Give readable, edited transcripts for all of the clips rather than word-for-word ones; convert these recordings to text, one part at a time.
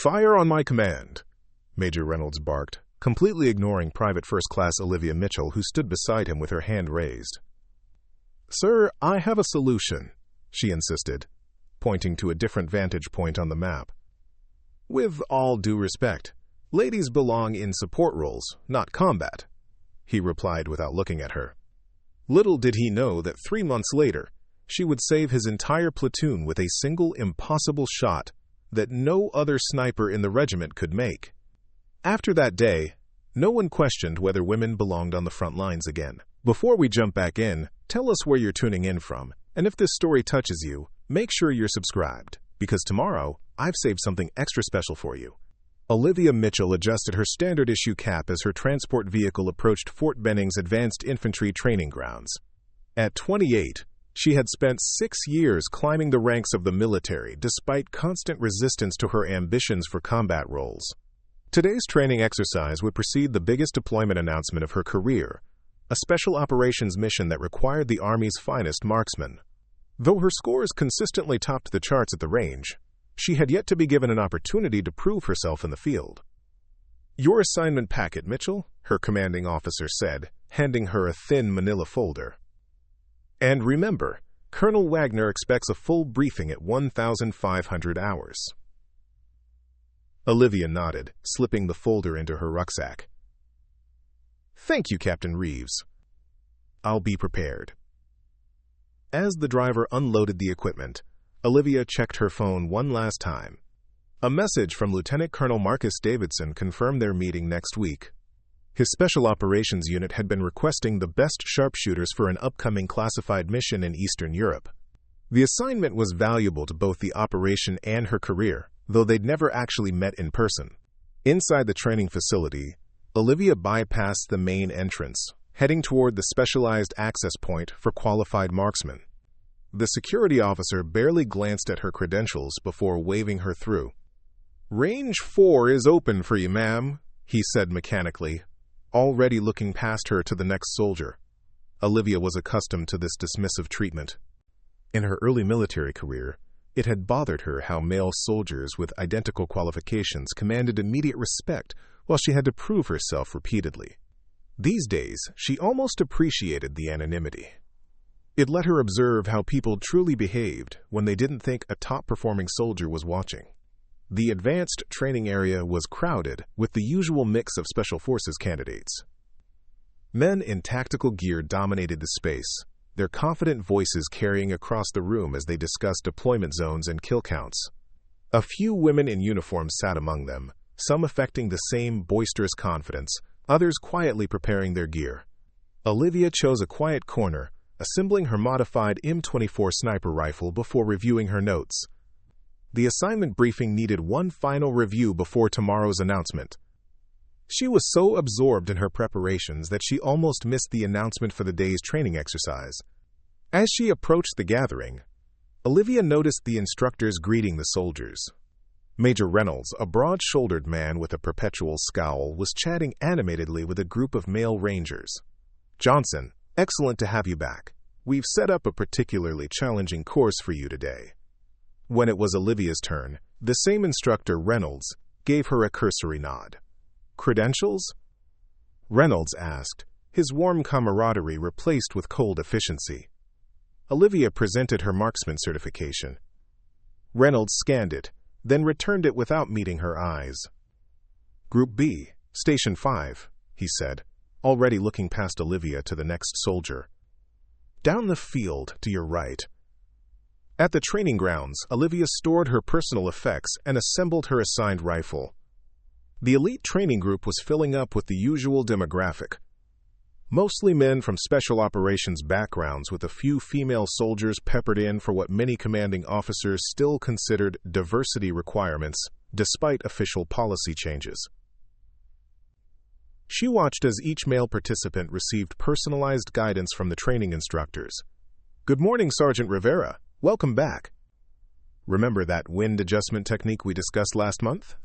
Fire on my command, Major Reynolds barked, completely ignoring Private First Class Olivia Mitchell, who stood beside him with her hand raised. Sir, I have a solution, she insisted, pointing to a different vantage point on the map. With all due respect, ladies belong in support roles, not combat, he replied without looking at her. Little did he know that 3 months later, she would save his entire platoon with a single impossible shot that no other sniper in the regiment could make. After that day, no one questioned whether women belonged on the front lines again. Before we jump back in, tell us where you're tuning in from, and if this story touches you, make sure you're subscribed, because tomorrow, I've saved something extra special for you. Olivia Mitchell adjusted her standard issue cap as her transport vehicle approached Fort Benning's Advanced Infantry Training Grounds. At 28, she had spent 6 years climbing the ranks of the military despite constant resistance to her ambitions for combat roles. Today's training exercise would precede the biggest deployment announcement of her career, a special operations mission that required the Army's finest marksmen. Though her scores consistently topped the charts at the range, she had yet to be given an opportunity to prove herself in the field. Your assignment packet, Mitchell, her commanding officer said, handing her a thin manila folder. And remember, Colonel Wagner expects a full briefing at 1,500 hours. Olivia nodded, slipping the folder into her rucksack. Thank you, Captain Reeves. I'll be prepared. As the driver unloaded the equipment, Olivia checked her phone one last time. A message from Lieutenant Colonel Marcus Davidson confirmed their meeting next week. His Special Operations Unit had been requesting the best sharpshooters for an upcoming classified mission in Eastern Europe. The assignment was valuable to both the operation and her career, though they'd never actually met in person. Inside the training facility, Olivia bypassed the main entrance, heading toward the specialized access point for qualified marksmen. The security officer barely glanced at her credentials before waving her through. Range 4 is open for you, ma'am, he said mechanically, already looking past her to the next soldier. Olivia was accustomed to this dismissive treatment. In her early military career, it had bothered her how male soldiers with identical qualifications commanded immediate respect while she had to prove herself repeatedly. These days, she almost appreciated the anonymity. It let her observe how people truly behaved when they didn't think a top-performing soldier was watching. The advanced training area was crowded with the usual mix of Special Forces candidates. Men in tactical gear dominated the space, their confident voices carrying across the room as they discussed deployment zones and kill counts. A few women in uniform sat among them, some affecting the same boisterous confidence, others quietly preparing their gear. Olivia chose a quiet corner, assembling her modified M24 sniper rifle before reviewing her notes. The assignment briefing needed one final review before tomorrow's announcement. She was so absorbed in her preparations that she almost missed the announcement for the day's training exercise. As she approached the gathering, Olivia noticed the instructors greeting the soldiers. Major Reynolds, a broad-shouldered man with a perpetual scowl, was chatting animatedly with a group of male rangers. Johnson, excellent to have you back. We've set up a particularly challenging course for you today. When it was Olivia's turn, the same instructor, Reynolds, gave her a cursory nod. Credentials? Reynolds asked, his warm camaraderie replaced with cold efficiency. Olivia presented her marksman certification. Reynolds scanned it, then returned it without meeting her eyes. Group B, Station 5, he said, already looking past Olivia to the next soldier. Down the field to your right. At the training grounds, Olivia stored her personal effects and assembled her assigned rifle. The elite training group was filling up with the usual demographic. Mostly men from special operations backgrounds with a few female soldiers peppered in for what many commanding officers still considered diversity requirements, despite official policy changes. She watched as each male participant received personalized guidance from the training instructors. Good morning, Sergeant Rivera. Welcome back. Remember that wind adjustment technique we discussed last month?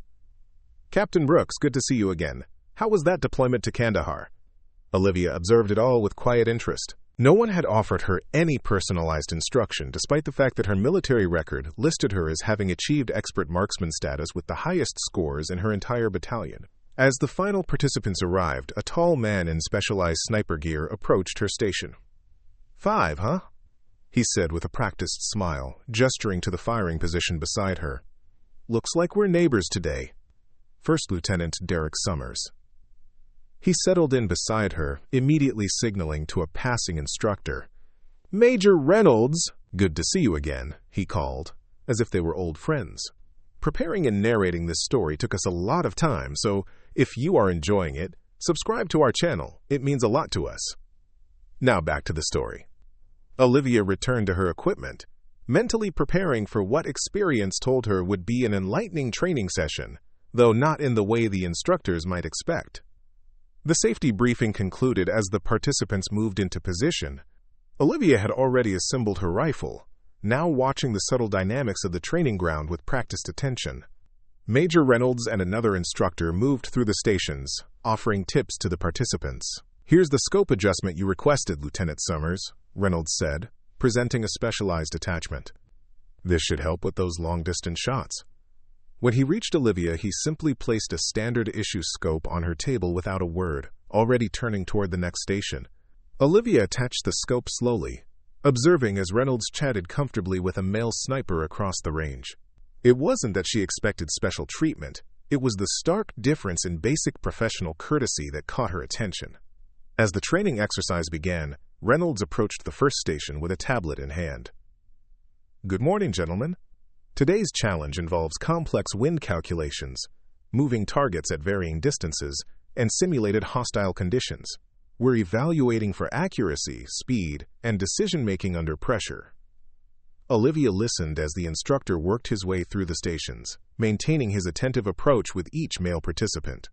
Captain Brooks, good to see you again. How was that deployment to Kandahar? Olivia observed it all with quiet interest. No one had offered her any personalized instruction, despite the fact that her military record listed her as having achieved expert marksman status with the highest scores in her entire battalion. As the final participants arrived, a tall man in specialized sniper gear approached her station. 5, huh? He said with a practiced smile, gesturing to the firing position beside her. Looks like we're neighbors today. First Lieutenant Derek Summers. He settled in beside her, immediately signaling to a passing instructor. Major Reynolds! Good to see you again, he called, as if they were old friends. Preparing and narrating this story took us a lot of time, so if you are enjoying it, subscribe to our channel. It means a lot to us. Now back to the story. Olivia returned to her equipment, mentally preparing for what experience told her would be an enlightening training session, though not in the way the instructors might expect. The safety briefing concluded as the participants moved into position. Olivia had already assembled her rifle, now watching the subtle dynamics of the training ground with practiced attention. Major Reynolds and another instructor moved through the stations, offering tips to the participants. Here's the scope adjustment you requested, Lieutenant Summers, Reynolds said, presenting a specialized attachment. This should help with those long-distance shots. When he reached Olivia, he simply placed a standard-issue scope on her table without a word, already turning toward the next station. Olivia attached the scope slowly, observing as Reynolds chatted comfortably with a male sniper across the range. It wasn't that she expected special treatment. It was the stark difference in basic professional courtesy that caught her attention. As the training exercise began, Reynolds approached the first station with a tablet in hand. Good morning, gentlemen. Today's challenge involves complex wind calculations, moving targets at varying distances, and simulated hostile conditions. We're evaluating for accuracy, speed, and decision-making under pressure. Olivia listened as the instructor worked his way through the stations, maintaining his attentive approach with each male participant.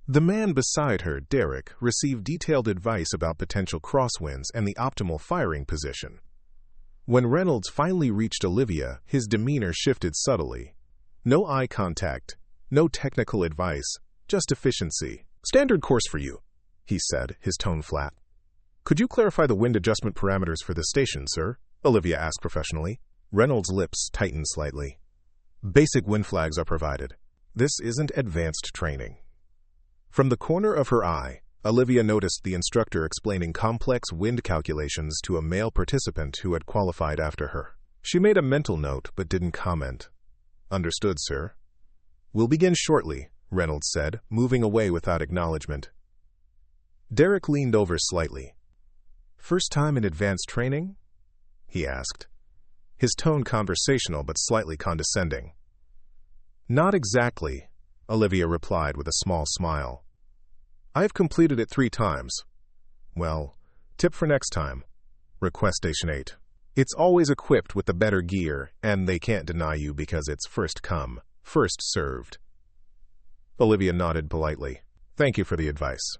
The man beside her, Derek, received detailed advice about potential crosswinds and the optimal firing position. When Reynolds finally reached Olivia, his demeanor shifted subtly. No eye contact, no technical advice, just efficiency. Standard course for you, he said, his tone flat. Could you clarify the wind adjustment parameters for this station, sir? Olivia asked professionally. Reynolds' lips tightened slightly. Basic wind flags are provided. This isn't advanced training. From the corner of her eye, Olivia noticed the instructor explaining complex wind calculations to a male participant who had qualified after her. She made a mental note but didn't comment. Understood, sir. We'll begin shortly, Reynolds said, moving away without acknowledgement. Derek leaned over slightly. First time in advanced training? He asked, his tone conversational but slightly condescending. Not exactly, Olivia replied with a small smile. I've completed it 3 times. Well, tip for next time. Request Station 8. It's always equipped with the better gear, and they can't deny you because it's first come, first served. Olivia nodded politely. Thank you for the advice.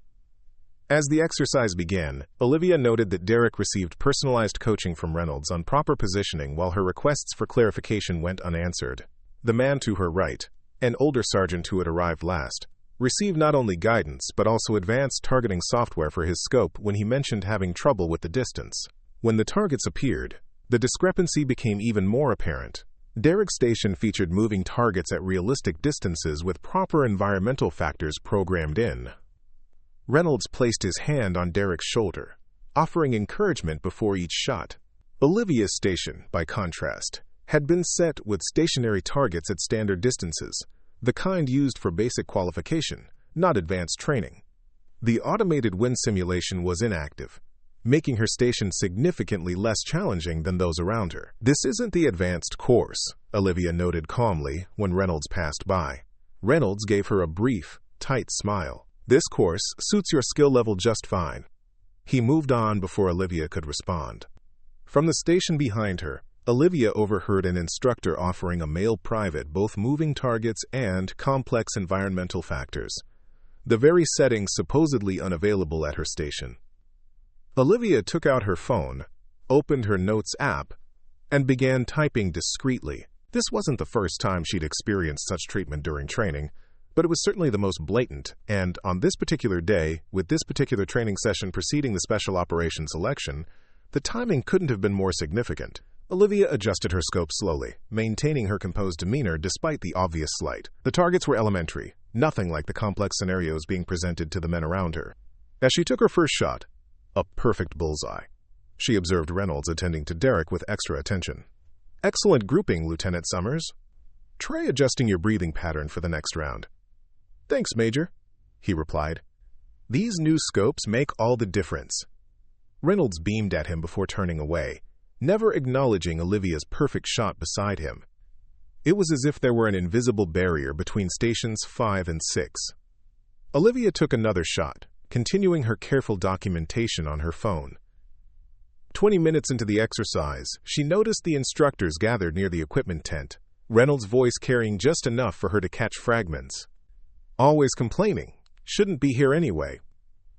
As the exercise began, Olivia noted that Derek received personalized coaching from Reynolds on proper positioning while her requests for clarification went unanswered. The man to her right, an older sergeant who had arrived last, received not only guidance but also advanced targeting software for his scope when he mentioned having trouble with the distance. When the targets appeared, the discrepancy became even more apparent. Derek's station featured moving targets at realistic distances with proper environmental factors programmed in. Reynolds placed his hand on Derek's shoulder, offering encouragement before each shot. Olivia's station, by contrast, had been set with stationary targets at standard distances, the kind used for basic qualification, not advanced training. The automated wind simulation was inactive, making her station significantly less challenging than those around her. This isn't the advanced course, Olivia noted calmly when Reynolds passed by. Reynolds gave her a brief, tight smile. This course suits your skill level just fine. He moved on before Olivia could respond. From the station behind her, Olivia overheard an instructor offering a male private both moving targets and complex environmental factors, the very settings supposedly unavailable at her station. Olivia took out her phone, opened her notes app, and began typing discreetly. This wasn't the first time she'd experienced such treatment during training, but it was certainly the most blatant, and on this particular day, with this particular training session preceding the Special Operations selection, The timing couldn't have been more significant. Olivia adjusted her scope slowly, maintaining her composed demeanor despite the obvious slight. The targets were elementary, nothing like the complex scenarios being presented to the men around her. As she took her first shot, a perfect bullseye, she observed Reynolds attending to Derek with extra attention. "Excellent grouping, Lieutenant Summers. Try adjusting your breathing pattern for the next round." "Thanks, Major," he replied. "These new scopes make all the difference." Reynolds beamed at him before turning away, never acknowledging Olivia's perfect shot beside him. It was as if there were an invisible barrier between stations 5 and 6. Olivia took another shot, continuing her careful documentation on her phone. 20 minutes into the exercise, she noticed the instructors gathered near the equipment tent, Reynolds' voice carrying just enough for her to catch fragments. "Always complaining. Shouldn't be here anyway."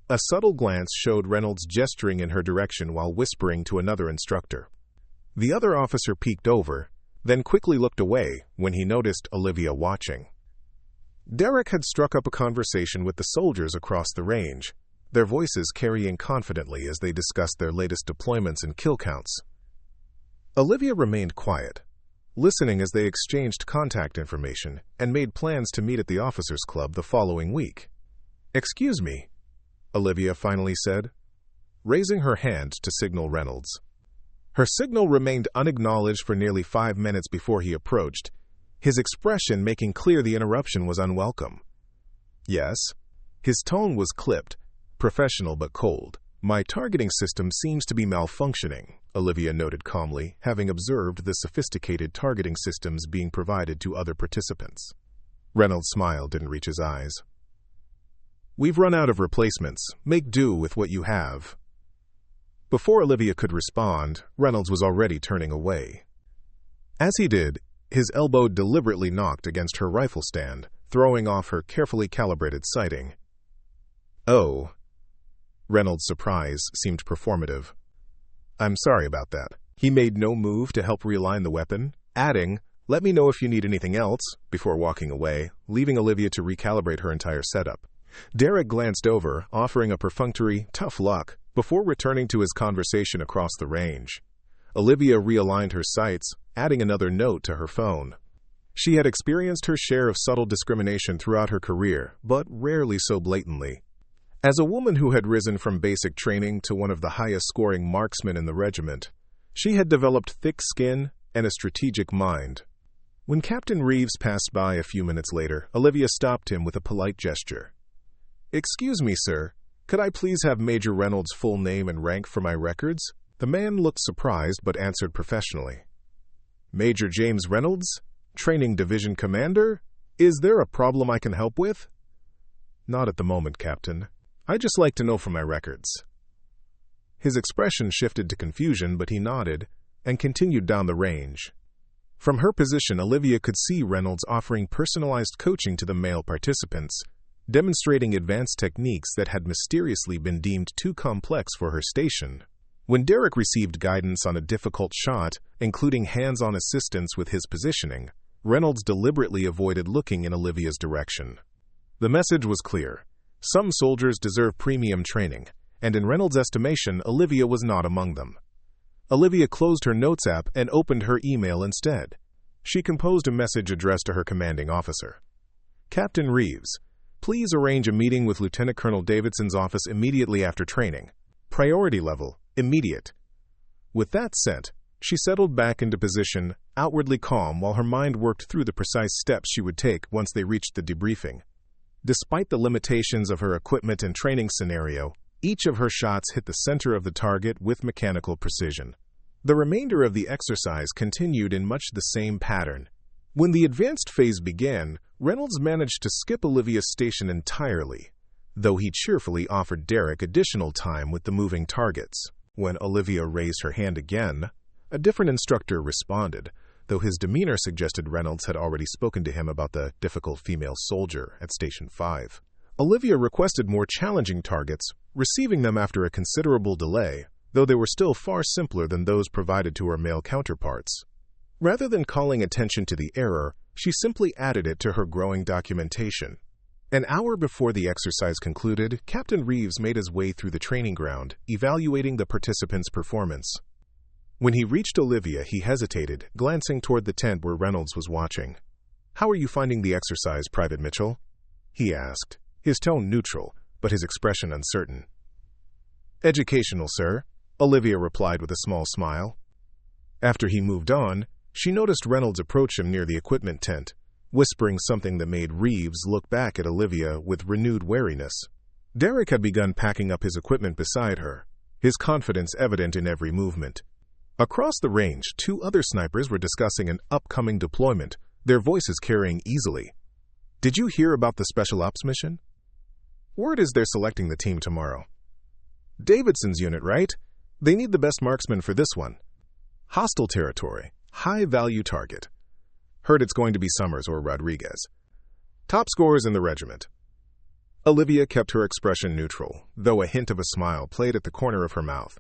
A subtle glance showed Reynolds gesturing in her direction while whispering to another instructor. The other officer peeked over, then quickly looked away when he noticed Olivia watching. Derek had struck up a conversation with the soldiers across the range, their voices carrying confidently as they discussed their latest deployments and kill counts. Olivia remained quiet, listening as they exchanged contact information and made plans to meet at the officers' club the following week. "Excuse me," Olivia finally said, raising her hand to signal Reynolds. Her signal remained unacknowledged for nearly 5 minutes before he approached, his expression making clear the interruption was unwelcome. "Yes." His tone was clipped, professional but cold. "My targeting system seems to be malfunctioning," Olivia noted calmly, having observed the sophisticated targeting systems being provided to other participants. Reynolds' smile didn't reach his eyes. "We've run out of replacements. Make do with what you have." Before Olivia could respond, Reynolds was already turning away. As he did, his elbow deliberately knocked against her rifle stand, throwing off her carefully calibrated sighting. "Oh." Reynolds' surprise seemed performative. "I'm sorry about that." He made no move to help realign the weapon, adding, "Let me know if you need anything else," before walking away, leaving Olivia to recalibrate her entire setup. Derek glanced over, offering a perfunctory, "Tough luck," before returning to his conversation across the range. Olivia realigned her sights, adding another note to her phone. She had experienced her share of subtle discrimination throughout her career, but rarely so blatantly. As a woman who had risen from basic training to one of the highest-scoring marksmen in the regiment, she had developed thick skin and a strategic mind. When Captain Reeves passed by a few minutes later, Olivia stopped him with a polite gesture. "Excuse me, sir. Could I please have Major Reynolds' full name and rank for my records?" The man looked surprised but answered professionally. "Major James Reynolds? Training Division Commander? Is there a problem I can help with?" "Not at the moment, Captain. I'd just like to know for my records." His expression shifted to confusion, but he nodded and continued down the range. From her position, Olivia could see Reynolds offering personalized coaching to the male participants, demonstrating advanced techniques that had mysteriously been deemed too complex for her station. When Derek received guidance on a difficult shot, including hands-on assistance with his positioning, Reynolds deliberately avoided looking in Olivia's direction. The message was clear. Some soldiers deserve premium training, and in Reynolds' estimation, Olivia was not among them. Olivia closed her notes app and opened her email instead. She composed a message addressed to her commanding officer. "Captain Reeves, please arrange a meeting with Lieutenant Colonel Davidson's office immediately after training. Priority level, immediate." With that sent, she settled back into position, outwardly calm while her mind worked through the precise steps she would take once they reached the debriefing. Despite the limitations of her equipment and training scenario, each of her shots hit the center of the target with mechanical precision. The remainder of the exercise continued in much the same pattern. When the advanced phase began, Reynolds managed to skip Olivia's station entirely, though he cheerfully offered Derek additional time with the moving targets. When Olivia raised her hand again, a different instructor responded, though his demeanor suggested Reynolds had already spoken to him about the difficult female soldier at Station 5. Olivia requested more challenging targets, receiving them after a considerable delay, though they were still far simpler than those provided to her male counterparts. Rather than calling attention to the error, she simply added it to her growing documentation. An hour before the exercise concluded, Captain Reeves made his way through the training ground, evaluating the participants' performance. When he reached Olivia, he hesitated, glancing toward the tent where Reynolds was watching. "How are you finding the exercise, Private Mitchell?" he asked, his tone neutral, but his expression uncertain. "Educational, sir," Olivia replied with a small smile. After he moved on, she noticed Reynolds approach him near the equipment tent, whispering something that made Reeves look back at Olivia with renewed wariness. Derek had begun packing up his equipment beside her, his confidence evident in every movement. Across the range, 2 other snipers were discussing an upcoming deployment, their voices carrying easily. "Did you hear about the Special Ops mission? Word is they're selecting the team tomorrow. Davidson's unit, right? They need the best marksman for this one. Hostile territory, high-value target. Heard it's going to be Summers or Rodriguez. Top scorers in the regiment." Olivia kept her expression neutral, though a hint of a smile played at the corner of her mouth.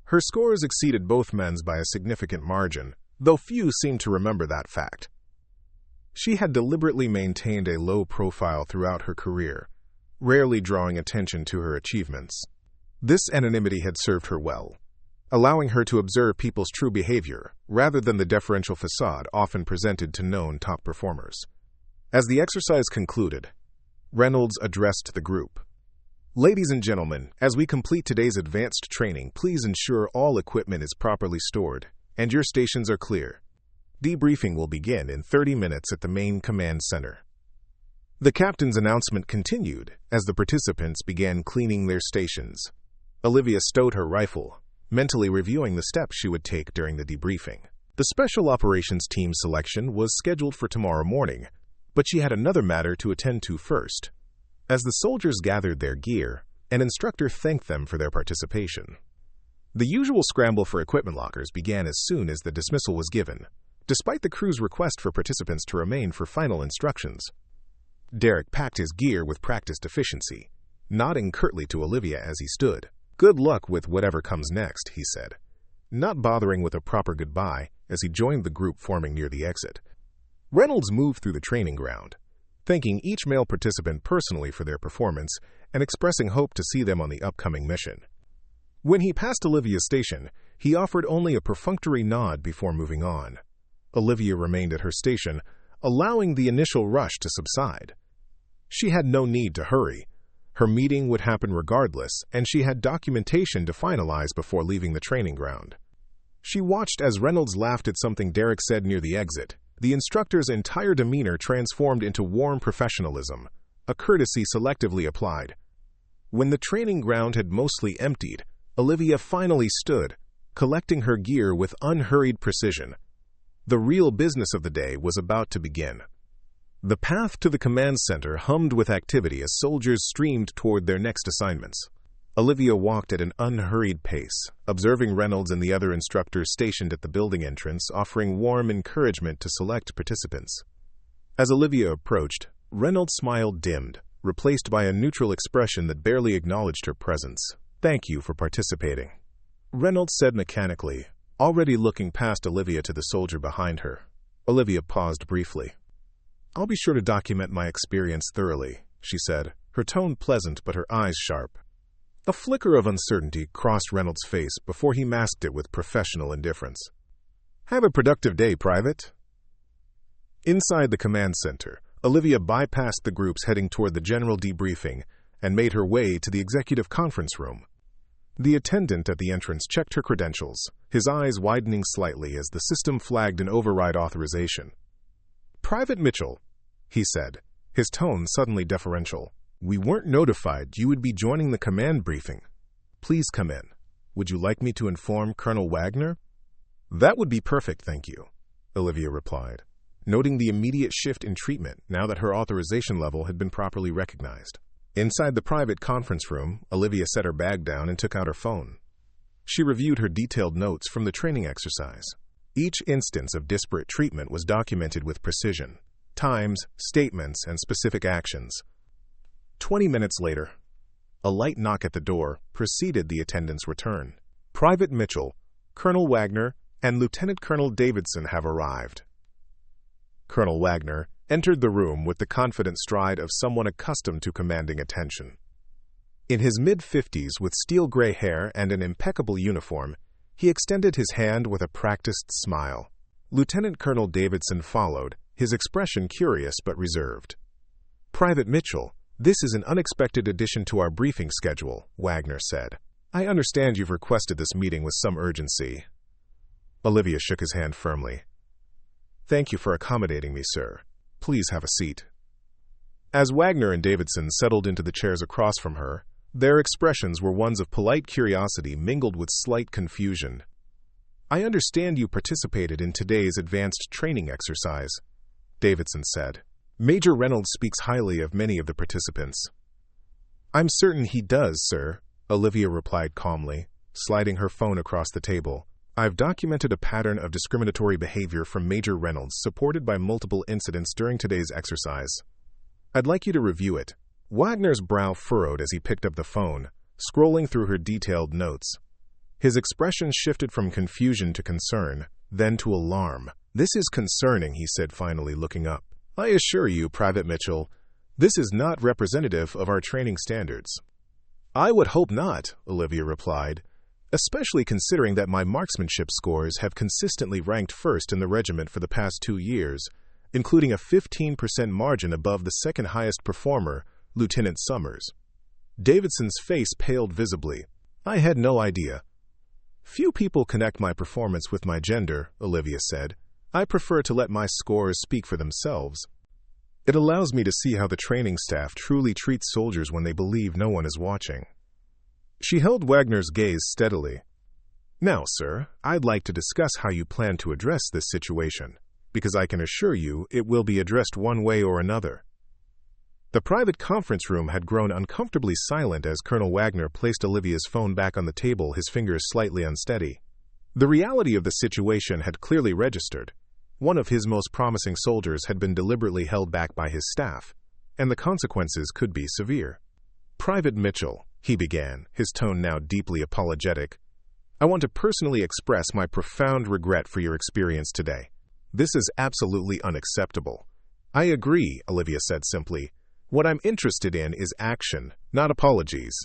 Her scores exceeded both men's by a significant margin, though few seemed to remember that fact. She had deliberately maintained a low profile throughout her career, rarely drawing attention to her achievements. This anonymity had served her well, allowing her to observe people's true behavior rather than the deferential facade often presented to known top performers. As the exercise concluded, Reynolds addressed the group. "Ladies and gentlemen, as we complete today's advanced training, please ensure all equipment is properly stored and your stations are clear. Debriefing will begin in 30 minutes at the main command center." The captain's announcement continued as the participants began cleaning their stations. Olivia stowed her rifle, mentally reviewing the steps she would take during the debriefing. The Special Operations Team selection was scheduled for tomorrow morning, but she had another matter to attend to first. As the soldiers gathered their gear, an instructor thanked them for their participation. The usual scramble for equipment lockers began as soon as the dismissal was given, despite the crew's request for participants to remain for final instructions. Derek packed his gear with practiced efficiency, nodding curtly to Olivia as he stood. "Good luck with whatever comes next," he said, not bothering with a proper goodbye as he joined the group forming near the exit. Reynolds moved through the training ground, thanking each male participant personally for their performance and expressing hope to see them on the upcoming mission. When he passed Olivia's station, he offered only a perfunctory nod before moving on. Olivia remained at her station, allowing the initial rush to subside. She had no need to hurry. Her meeting would happen regardless, and she had documentation to finalize before leaving the training ground. She watched as Reynolds laughed at something Derek said near the exit. The instructor's entire demeanor transformed into warm professionalism, a courtesy selectively applied. When the training ground had mostly emptied, Olivia finally stood, collecting her gear with unhurried precision. The real business of the day was about to begin. The path to the command center hummed with activity as soldiers streamed toward their next assignments. Olivia walked at an unhurried pace, observing Reynolds and the other instructors stationed at the building entrance, offering warm encouragement to select participants. As Olivia approached, Reynolds' smile dimmed, replaced by a neutral expression that barely acknowledged her presence. "Thank you for participating," Reynolds said mechanically, already looking past Olivia to the soldier behind her. Olivia paused briefly. "I'll be sure to document my experience thoroughly," she said, her tone pleasant but her eyes sharp. A flicker of uncertainty crossed Reynolds' face before he masked it with professional indifference. "Have a productive day, Private." Inside the command center, Olivia bypassed the groups heading toward the general debriefing and made her way to the executive conference room. The attendant at the entrance checked her credentials, his eyes widening slightly as the system flagged an override authorization. "Private Mitchell," he said, his tone suddenly deferential. "We weren't notified you would be joining the command briefing. Please come in. Would you like me to inform Colonel Wagner?" "That would be perfect, thank you," Olivia replied, noting the immediate shift in treatment now that her authorization level had been properly recognized. Inside the private conference room, Olivia set her bag down and took out her phone. She reviewed her detailed notes from the training exercise. Each instance of disparate treatment was documented with precision: times, statements, and specific actions. 20 minutes later, a light knock at the door preceded the attendant's return. "Private Mitchell, Colonel Wagner, and Lieutenant Colonel Davidson have arrived." Colonel Wagner, entered the room with the confident stride of someone accustomed to commanding attention. In his mid-50s, with steel-gray hair and an impeccable uniform, he extended his hand with a practiced smile. Lieutenant Colonel Davidson followed, his expression curious but reserved. "Private Mitchell, this is an unexpected addition to our briefing schedule," Wagner said. "I understand you've requested this meeting with some urgency." Olivia shook his hand firmly. "Thank you for accommodating me, sir. Please have a seat." As Wagner and Davidson settled into the chairs across from her, their expressions were ones of polite curiosity mingled with slight confusion. "I understand you participated in today's advanced training exercise," Davidson said. "Major Reynolds speaks highly of many of the participants." "I'm certain he does, sir," Olivia replied calmly, sliding her phone across the table. "I've documented a pattern of discriminatory behavior from Major Reynolds supported by multiple incidents during today's exercise. I'd like you to review it." Wagner's brow furrowed as he picked up the phone, scrolling through her detailed notes. His expression shifted from confusion to concern, then to alarm. "This is concerning," he said, finally looking up. "I assure you, Private Mitchell, this is not representative of our training standards." "I would hope not," Olivia replied, "especially considering that my marksmanship scores have consistently ranked first in the regiment for the past 2 years, including a 15% margin above the second highest performer, Lieutenant Summers." Davidson's face paled visibly. "I had no idea." "Few people connect my performance with my gender," Olivia said. "I prefer to let my scores speak for themselves. It allows me to see how the training staff truly treats soldiers when they believe no one is watching." She held Wagner's gaze steadily. "Now, sir, I'd like to discuss how you plan to address this situation, because I can assure you it will be addressed one way or another." The private conference room had grown uncomfortably silent as Colonel Wagner placed Olivia's phone back on the table, his fingers slightly unsteady. The reality of the situation had clearly registered. One of his most promising soldiers had been deliberately held back by his staff, and the consequences could be severe. "Private Mitchell," he began, his tone now deeply apologetic, "I want to personally express my profound regret for your experience today. This is absolutely unacceptable." "I agree," Olivia said simply. "What I'm interested in is action, not apologies."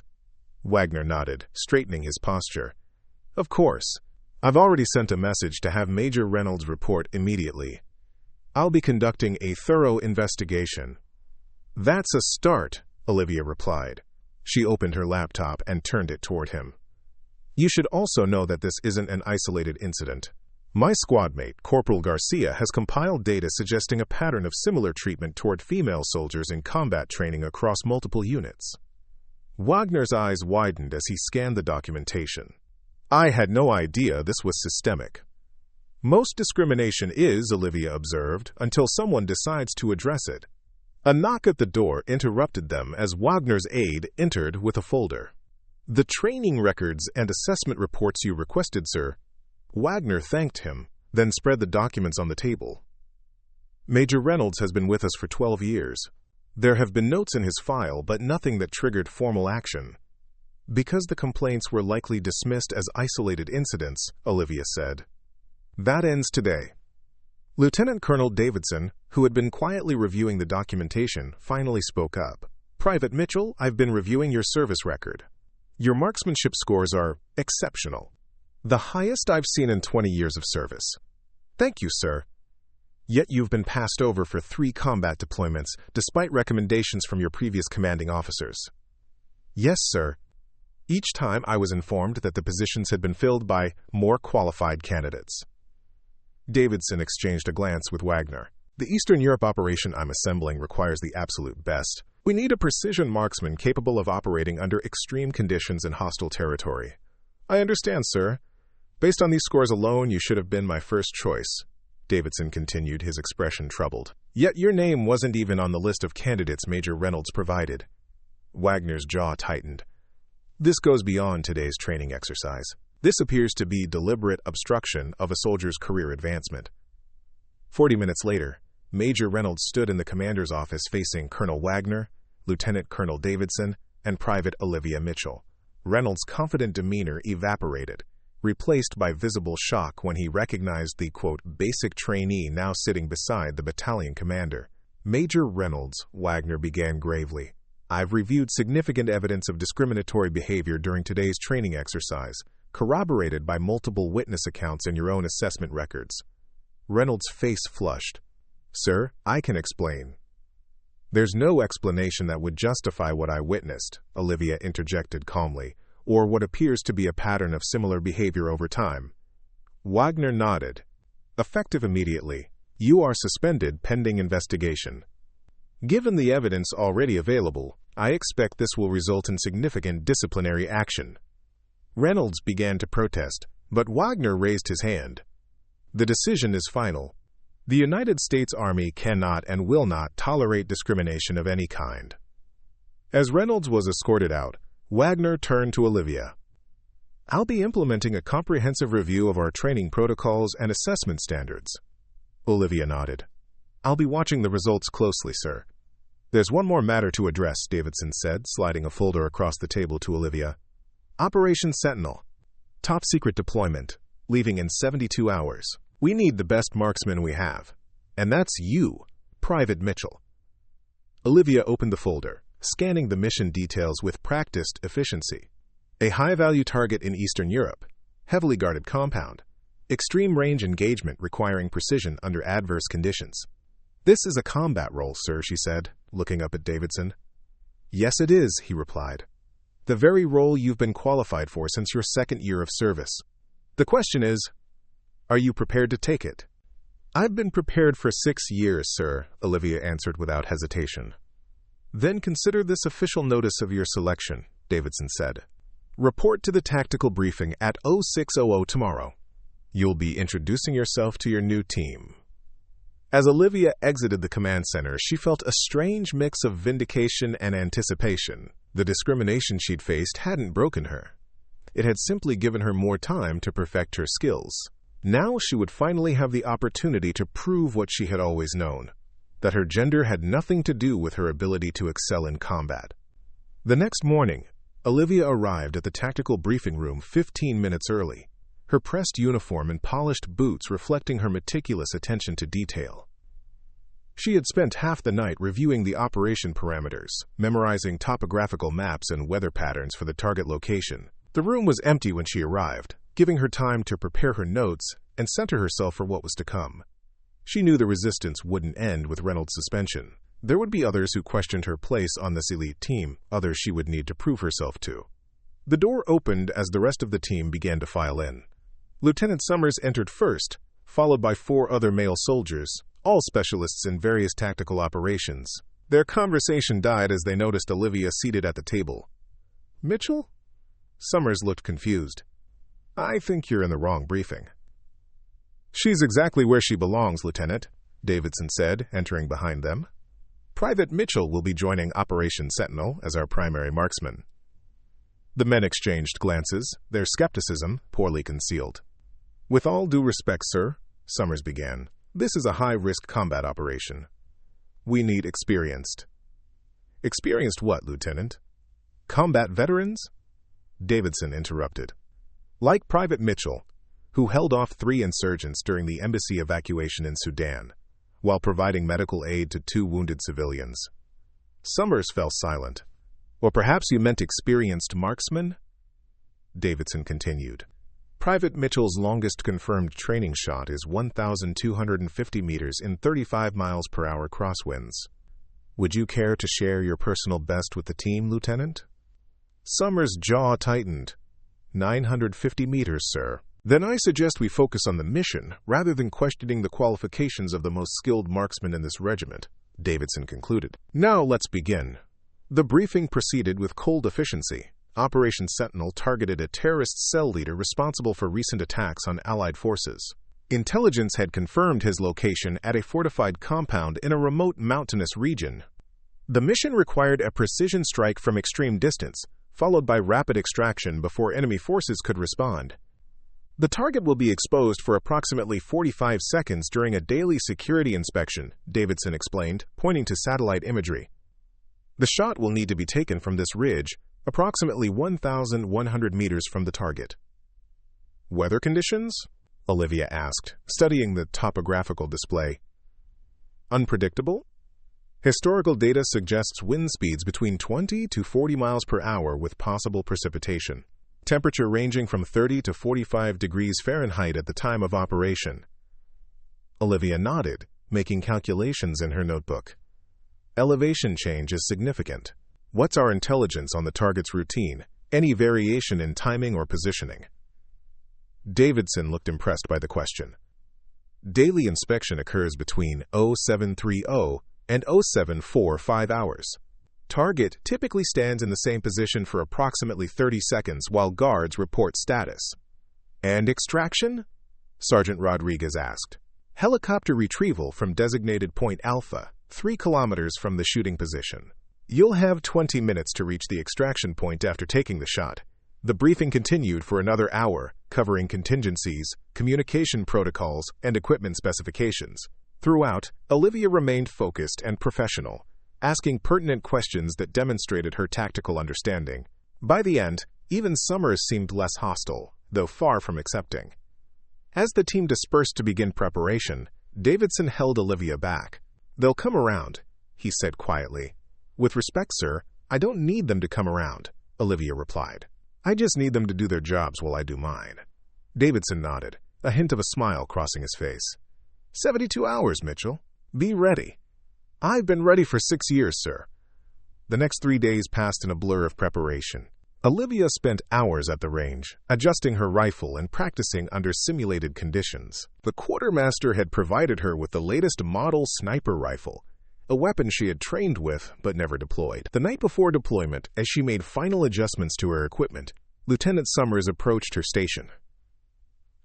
Wagner nodded, straightening his posture. "Of course. I've already sent a message to have Major Reynolds report immediately. I'll be conducting a thorough investigation." "That's a start," Olivia replied. She opened her laptop and turned it toward him. "You should also know that this isn't an isolated incident. My squadmate, Corporal Garcia, has compiled data suggesting a pattern of similar treatment toward female soldiers in combat training across multiple units." Wagner's eyes widened as he scanned the documentation. "I had no idea this was systemic." "Most discrimination is," Olivia observed, "until someone decides to address it." A knock at the door interrupted them as Wagner's aide entered with a folder. "The training records and assessment reports you requested, sir." Wagner thanked him, then spread the documents on the table. "Major Reynolds has been with us for 12 years. There have been notes in his file, but nothing that triggered formal action. Because the complaints were likely dismissed as isolated incidents," Olivia said. "That ends today." Lieutenant Colonel Davidson, who had been quietly reviewing the documentation, finally spoke up. "Private Mitchell, I've been reviewing your service record. Your marksmanship scores are exceptional. The highest I've seen in 20 years of service." "Thank you, sir." "Yet you've been passed over for 3 combat deployments, despite recommendations from your previous commanding officers." "Yes, sir. Each time I was informed that the positions had been filled by more qualified candidates." Davidson exchanged a glance with Wagner. "The Eastern Europe operation I'm assembling requires the absolute best. We need a precision marksman capable of operating under extreme conditions in hostile territory." "I understand, sir. Based on these scores alone, you should have been my first choice," Davidson continued, his expression troubled. "Yet your name wasn't even on the list of candidates Major Reynolds provided." Wagner's jaw tightened. "This goes beyond today's training exercise. This appears to be deliberate obstruction of a soldier's career advancement." 40 minutes later, Major Reynolds stood in the commander's office facing Colonel Wagner, Lieutenant Colonel Davidson, and Private Olivia Mitchell. Reynolds' confident demeanor evaporated, replaced by visible shock when he recognized the, quote, basic trainee now sitting beside the battalion commander. Major Reynolds, Wagner began gravely. I've reviewed significant evidence of discriminatory behavior during today's training exercise, corroborated by multiple witness accounts in your own assessment records. Reynolds' face flushed. Sir, I can explain. There's no explanation that would justify what I witnessed, Olivia interjected calmly, or what appears to be a pattern of similar behavior over time. Wagner nodded. Effective immediately. You are suspended pending investigation. Given the evidence already available, I expect this will result in significant disciplinary action. Reynolds began to protest, but Wagner raised his hand. The decision is final. The United States Army cannot and will not tolerate discrimination of any kind. As Reynolds was escorted out, Wagner turned to Olivia. I'll be implementing a comprehensive review of our training protocols and assessment standards. Olivia nodded. I'll be watching the results closely, sir. There's one more matter to address, Davidson said, sliding a folder across the table to Olivia. Operation Sentinel. Top secret deployment. Leaving in 72 hours. We need the best marksman we have. And that's you, Private Mitchell. Olivia opened the folder, scanning the mission details with practiced efficiency. A high-value target in Eastern Europe. Heavily guarded compound. Extreme range engagement requiring precision under adverse conditions. This is a combat role, sir, she said, looking up at Davidson. Yes, it is, he replied. The very role you've been qualified for since your second year of service. The question is, are you prepared to take it? I've been prepared for 6 years, sir, Olivia answered without hesitation. Then consider this official notice of your selection, Davidson said. Report to the tactical briefing at 0600 tomorrow. You'll be introducing yourself to your new team. As Olivia exited the command center, she felt a strange mix of vindication and anticipation. The discrimination she'd faced hadn't broken her. It had simply given her more time to perfect her skills. Now she would finally have the opportunity to prove what she had always known, that her gender had nothing to do with her ability to excel in combat. The next morning, Olivia arrived at the tactical briefing room 15 minutes early, her pressed uniform and polished boots reflecting her meticulous attention to detail. She had spent half the night reviewing the operation parameters, memorizing topographical maps and weather patterns for the target location. The room was empty when she arrived, giving her time to prepare her notes and center herself for what was to come. She knew the resistance wouldn't end with Reynolds' suspension. There would be others who questioned her place on this elite team, others she would need to prove herself to. The door opened as the rest of the team began to file in. Lieutenant Summers entered first, followed by 4 other male soldiers, all specialists in various tactical operations. Their conversation died as they noticed Olivia seated at the table. Mitchell? Summers looked confused. I think you're in the wrong briefing. She's exactly where she belongs, Lieutenant, Davidson said, entering behind them. Private Mitchell will be joining Operation Sentinel as our primary marksman. The men exchanged glances, their skepticism poorly concealed. With all due respect, sir, Summers began, this is a high-risk combat operation. We need experienced. Experienced what, Lieutenant? Combat veterans? Davidson interrupted. Like Private Mitchell, who held off 3 insurgents during the embassy evacuation in Sudan, while providing medical aid to 2 wounded civilians. Summers fell silent. Or perhaps you meant experienced marksmen? Davidson continued. Private Mitchell's longest confirmed training shot is 1,250 meters in 35 miles per hour crosswinds. Would you care to share your personal best with the team, Lieutenant? Summers' jaw tightened. 950 meters, sir. Then I suggest we focus on the mission, rather than questioning the qualifications of the most skilled marksman in this regiment, Davidson concluded. Now let's begin. The briefing proceeded with cold efficiency. Operation Sentinel targeted a terrorist cell leader responsible for recent attacks on Allied forces. Intelligence had confirmed his location at a fortified compound in a remote mountainous region. The mission required a precision strike from extreme distance, followed by rapid extraction before enemy forces could respond. The target will be exposed for approximately 45 seconds during a daily security inspection, Davidson explained, pointing to satellite imagery. The shot will need to be taken from this ridge, approximately 1,100 meters from the target. Weather conditions? Olivia asked, studying the topographical display. Unpredictable? Historical data suggests wind speeds between 20 to 40 miles per hour with possible precipitation. Temperature ranging from 30 to 45 degrees Fahrenheit at the time of operation. Olivia nodded, making calculations in her notebook. Elevation change is significant. What's our intelligence on the target's routine? Any variation in timing or positioning? Davidson looked impressed by the question. Daily inspection occurs between 0730 and 0745 hours. Target typically stands in the same position for approximately 30 seconds while guards report status. And extraction? Sergeant Rodriguez asked. Helicopter retrieval from designated point Alpha, 3 kilometers from the shooting position. You'll have 20 minutes to reach the extraction point after taking the shot. The briefing continued for another hour, covering contingencies, communication protocols, and equipment specifications. Throughout, Olivia remained focused and professional, asking pertinent questions that demonstrated her tactical understanding. By the end, even Summers seemed less hostile, though far from accepting. As the team dispersed to begin preparation, Davidson held Olivia back. They'll come around, he said quietly. With respect, sir, I don't need them to come around, Olivia replied. I just need them to do their jobs while I do mine. Davidson nodded, a hint of a smile crossing his face. 72 hours, Mitchell. Be ready. I've been ready for 6 years, sir. The next 3 days passed in a blur of preparation. Olivia spent hours at the range, adjusting her rifle and practicing under simulated conditions. The quartermaster had provided her with the latest model sniper rifle, a weapon she had trained with but never deployed. The night before deployment, as she made final adjustments to her equipment, Lieutenant Summers approached her station.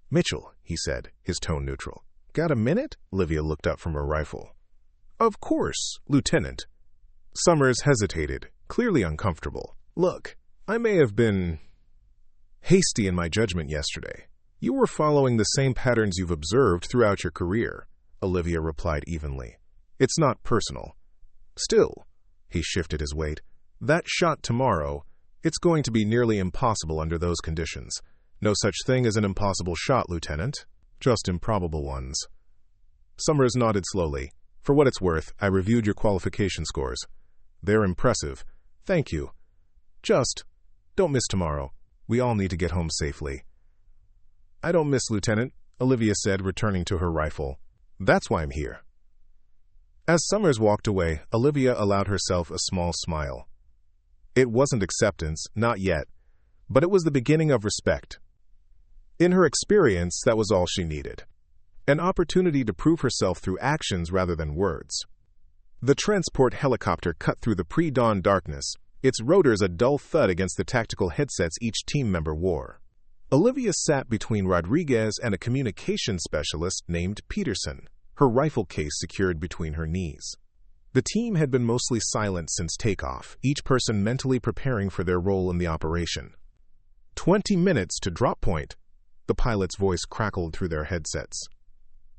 Mitchell, he said, his tone neutral. Got a minute? Olivia looked up from her rifle. Of course, Lieutenant. Summers hesitated, clearly uncomfortable. Look, I may have been hasty in my judgment yesterday. You were following the same patterns you've observed throughout your career, Olivia replied evenly. It's not personal. Still, he shifted his weight, that shot tomorrow, it's going to be nearly impossible under those conditions. No such thing as an impossible shot, Lieutenant. Just improbable ones. Summers nodded slowly. For what it's worth, I reviewed your qualification scores. They're impressive. Thank you. Just don't miss tomorrow. We all need to get home safely. I don't miss, Lieutenant, Olivia said, returning to her rifle. That's why I'm here. As Summers walked away, Olivia allowed herself a small smile. It wasn't acceptance, not yet, but it was the beginning of respect. In her experience, that was all she needed. An opportunity to prove herself through actions rather than words. The transport helicopter cut through the pre-dawn darkness, its rotors a dull thud against the tactical headsets each team member wore. Olivia sat between Rodriguez and a communication specialist named Peterson, her rifle case secured between her knees. The team had been mostly silent since takeoff, each person mentally preparing for their role in the operation. 20 minutes to drop point, the pilot's voice crackled through their headsets.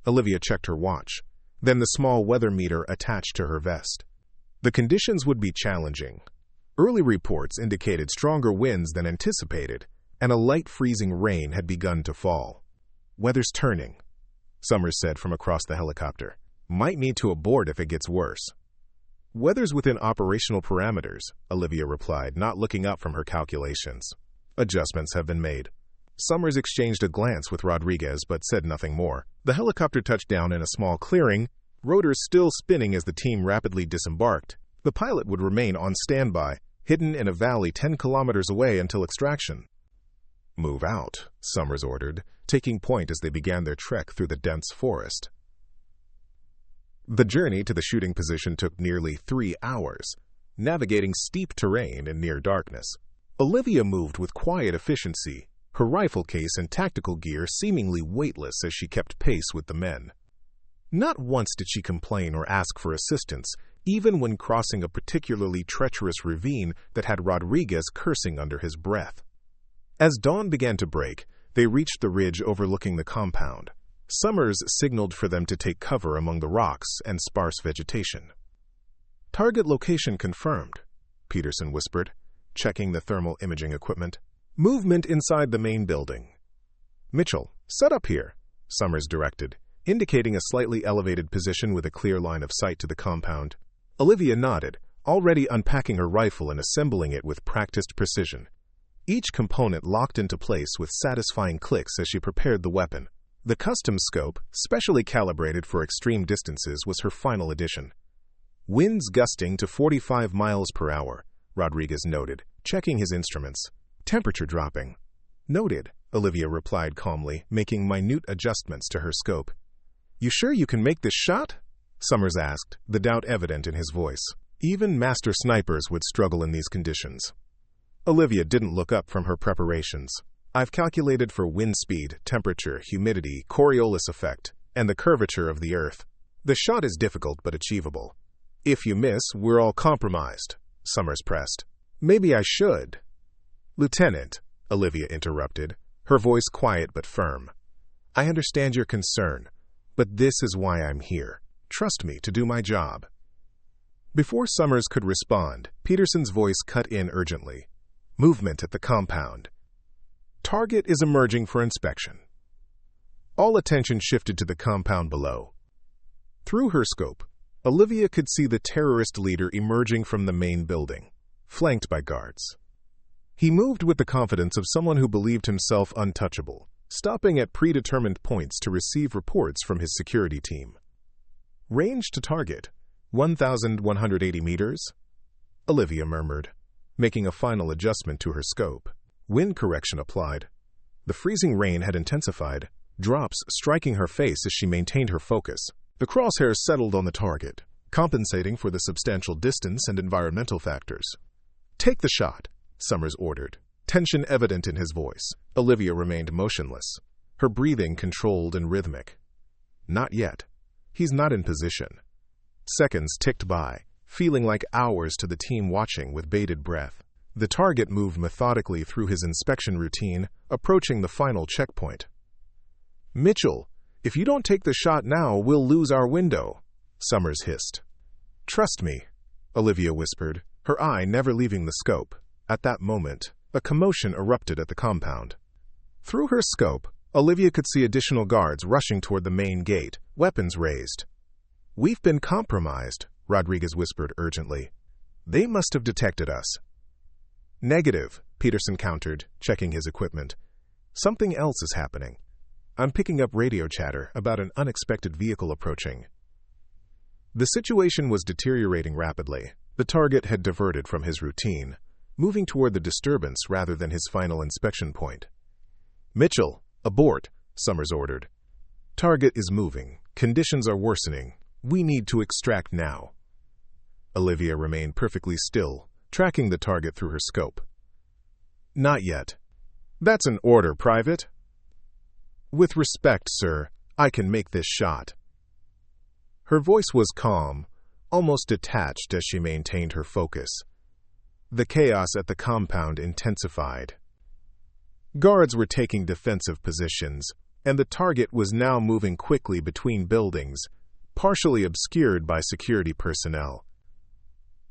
Olivia checked her watch, then the small weather meter attached to her vest. The conditions would be challenging. Early reports indicated stronger winds than anticipated, and a light freezing rain had begun to fall. Weather's turning, Summers said from across the helicopter. Might need to abort if it gets worse. Weather's within operational parameters, Olivia replied, not looking up from her calculations. Adjustments have been made. Summers exchanged a glance with Rodriguez but said nothing more. The helicopter touched down in a small clearing, rotors still spinning as the team rapidly disembarked. The pilot would remain on standby, hidden in a valley 10 kilometers away until extraction. Move out, Summers ordered, taking point as they began their trek through the dense forest. The journey to the shooting position took nearly 3 hours, navigating steep terrain in near darkness. Olivia moved with quiet efficiency, her rifle case and tactical gear seemingly weightless as she kept pace with the men. Not once did she complain or ask for assistance, even when crossing a particularly treacherous ravine that had Rodriguez cursing under his breath. As dawn began to break, they reached the ridge overlooking the compound. Summers signaled for them to take cover among the rocks and sparse vegetation. Target location confirmed, Peterson whispered, checking the thermal imaging equipment. Movement inside the main building. Mitchell, set up here, Summers directed, indicating a slightly elevated position with a clear line of sight to the compound. Olivia nodded, already unpacking her rifle and assembling it with practiced precision. Each component locked into place with satisfying clicks as she prepared the weapon. The custom scope, specially calibrated for extreme distances, was her final addition. Winds gusting to 45 miles per hour, Rodriguez noted, checking his instruments. Temperature dropping. Noted, Olivia replied calmly, making minute adjustments to her scope. You sure you can make this shot? Summers asked, the doubt evident in his voice. Even master snipers would struggle in these conditions. Olivia didn't look up from her preparations. I've calculated for wind speed, temperature, humidity, Coriolis effect, and the curvature of the Earth. The shot is difficult but achievable. If you miss, we're all compromised, Summers pressed. Maybe I should. Lieutenant, Olivia interrupted, her voice quiet but firm. I understand your concern, but this is why I'm here. Trust me to do my job. Before Summers could respond, Peterson's voice cut in urgently. Movement at the compound. Target is emerging for inspection. All attention shifted to the compound below. Through her scope, Olivia could see the terrorist leader emerging from the main building, flanked by guards. He moved with the confidence of someone who believed himself untouchable, stopping at predetermined points to receive reports from his security team. Range to target, 1,180 meters? Olivia murmured, making a final adjustment to her scope. Wind correction applied. The freezing rain had intensified, drops striking her face as she maintained her focus. The crosshairs settled on the target, compensating for the substantial distance and environmental factors. Take the shot, Summers ordered, tension evident in his voice. Olivia remained motionless, her breathing controlled and rhythmic. Not yet. He's not in position. Seconds ticked by, feeling like hours to the team watching with bated breath. The target moved methodically through his inspection routine, approaching the final checkpoint. Mitchell, if you don't take the shot now, we'll lose our window, Summers hissed. Trust me, Olivia whispered, her eye never leaving the scope. At that moment, a commotion erupted at the compound. Through her scope, Olivia could see additional guards rushing toward the main gate, weapons raised. We've been compromised, Rodriguez whispered urgently. They must have detected us. Negative, Peterson countered, checking his equipment. Something else is happening. I'm picking up radio chatter about an unexpected vehicle approaching. The situation was deteriorating rapidly. The target had diverted from his routine, moving toward the disturbance rather than his final inspection point. Mitchell, abort, Summers ordered. Target is moving. Conditions are worsening. We need to extract now. Olivia remained perfectly still, tracking the target through her scope. Not yet. That's an order, Private. With respect, sir, I can make this shot. Her voice was calm, almost detached as she maintained her focus. The chaos at the compound intensified. Guards were taking defensive positions, and the target was now moving quickly between buildings, partially obscured by security personnel.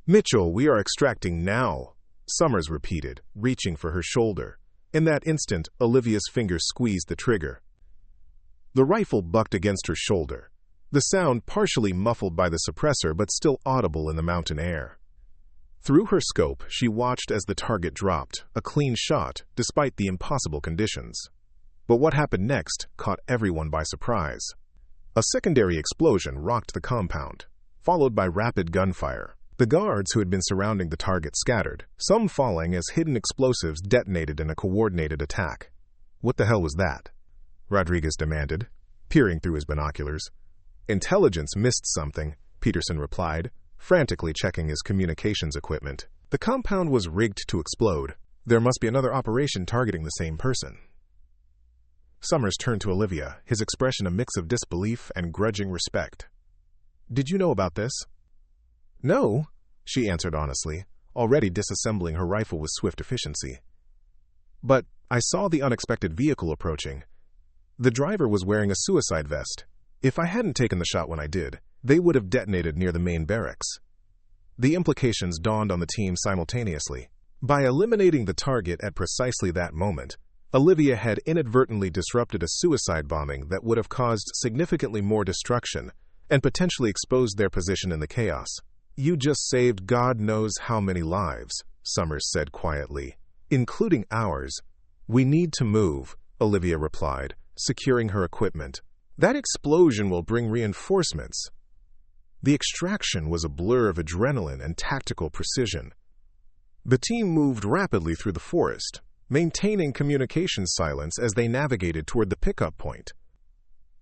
Mitchell, we are extracting now, Summers repeated, reaching for her shoulder. In that instant, Olivia's fingers squeezed the trigger. The rifle bucked against her shoulder, the sound partially muffled by the suppressor but still audible in the mountain air. Through her scope, she watched as the target dropped, a clean shot, despite the impossible conditions. But what happened next caught everyone by surprise. A secondary explosion rocked the compound, followed by rapid gunfire. The guards who had been surrounding the target scattered, some falling as hidden explosives detonated in a coordinated attack. What the hell was that? Rodriguez demanded, peering through his binoculars. Intelligence missed something, Peterson replied, frantically checking his communications equipment. The compound was rigged to explode. There must be another operation targeting the same person. Summers turned to Olivia, his expression a mix of disbelief and grudging respect. Did you know about this? No, she answered honestly, already disassembling her rifle with swift efficiency. But I saw the unexpected vehicle approaching. The driver was wearing a suicide vest. If I hadn't taken the shot when I did, they would have detonated near the main barracks. The implications dawned on the team simultaneously. By eliminating the target at precisely that moment, Olivia had inadvertently disrupted a suicide bombing that would have caused significantly more destruction and potentially exposed their position in the chaos. You just saved God knows how many lives, Summers said quietly. Including ours. We need to move, Olivia replied, securing her equipment. That explosion will bring reinforcements. The extraction was a blur of adrenaline and tactical precision. The team moved rapidly through the forest, maintaining communication silence as they navigated toward the pickup point.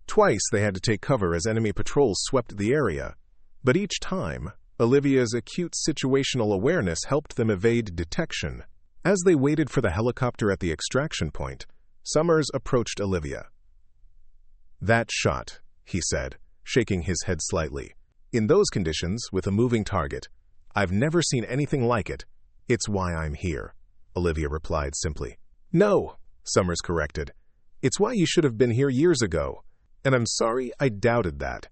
Twice they had to take cover as enemy patrols swept the area, but each time, Olivia's acute situational awareness helped them evade detection. As they waited for the helicopter at the extraction point, Summers approached Olivia. That shot, he said, shaking his head slightly. In those conditions, with a moving target, I've never seen anything like it. It's why I'm here, Olivia replied simply. No, Summers corrected. It's why you should have been here years ago, and I'm sorry I doubted that.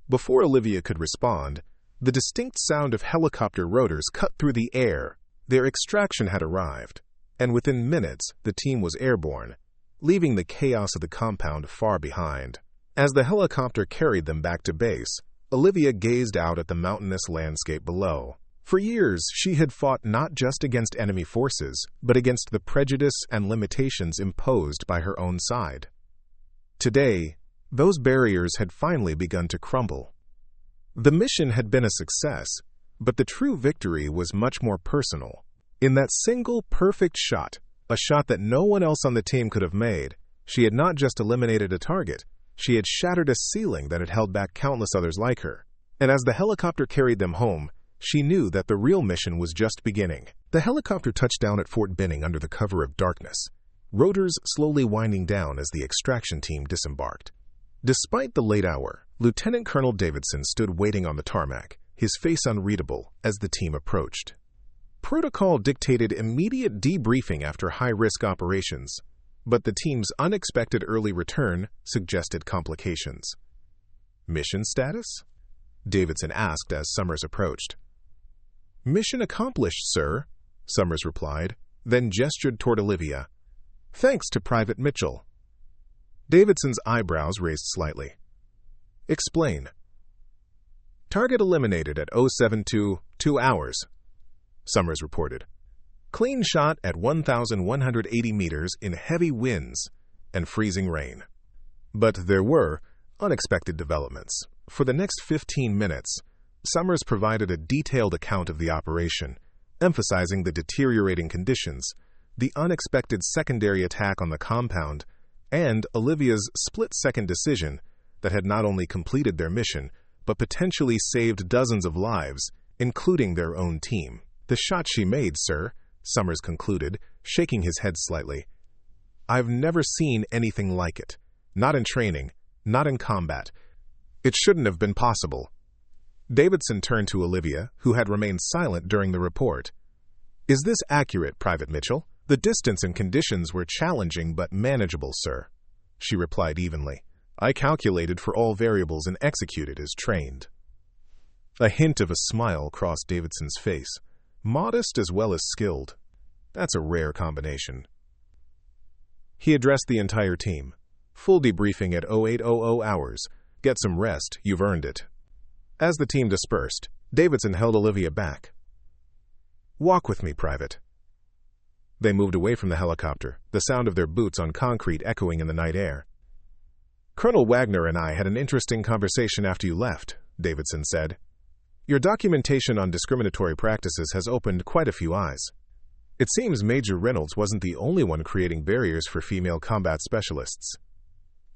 Before Olivia could respond, the distinct sound of helicopter rotors cut through the air. Their extraction had arrived, and within minutes the team was airborne, leaving the chaos of the compound far behind. As the helicopter carried them back to base, Olivia gazed out at the mountainous landscape below. For years, she had fought not just against enemy forces, but against the prejudice and limitations imposed by her own side. Today, those barriers had finally begun to crumble. The mission had been a success, but the true victory was much more personal. In that single perfect shot, a shot that no one else on the team could have made, she had not just eliminated a target, she had shattered a ceiling that had held back countless others like her. And as the helicopter carried them home, she knew that the real mission was just beginning. The helicopter touched down at Fort Benning under the cover of darkness, rotors slowly winding down as the extraction team disembarked. Despite the late hour, Lieutenant Colonel Davidson stood waiting on the tarmac, his face unreadable, as the team approached. Protocol dictated immediate debriefing after high-risk operations, but the team's unexpected early return suggested complications. Mission status? Davidson asked as Summers approached. Mission accomplished, sir, Summers replied, then gestured toward Olivia. Thanks to Private Mitchell. Davidson's eyebrows raised slightly. Explain. Target eliminated at 0722 hours, Summers reported. Clean shot at 1,180 meters in heavy winds and freezing rain. But there were unexpected developments. For the next 15 minutes, Summers provided a detailed account of the operation, emphasizing the deteriorating conditions, the unexpected secondary attack on the compound, and Olivia's split-second decision that had not only completed their mission, but potentially saved dozens of lives, including their own team. The shot she made, sir, Summers concluded, shaking his head slightly. I've never seen anything like it. Not in training, not in combat. It shouldn't have been possible. Davidson turned to Olivia, who had remained silent during the report. Is this accurate, Private Mitchell? The distance and conditions were challenging but manageable, sir, she replied evenly. I calculated for all variables and executed as trained. A hint of a smile crossed Davidson's face. Modest as well as skilled. That's a rare combination. He addressed the entire team. Full debriefing at 0800 hours. Get some rest, you've earned it. As the team dispersed, Davidson held Olivia back. Walk with me, Private. They moved away from the helicopter, the sound of their boots on concrete echoing in the night air. Colonel Wagner and I had an interesting conversation after you left, Davidson said. Your documentation on discriminatory practices has opened quite a few eyes. It seems Major Reynolds wasn't the only one creating barriers for female combat specialists.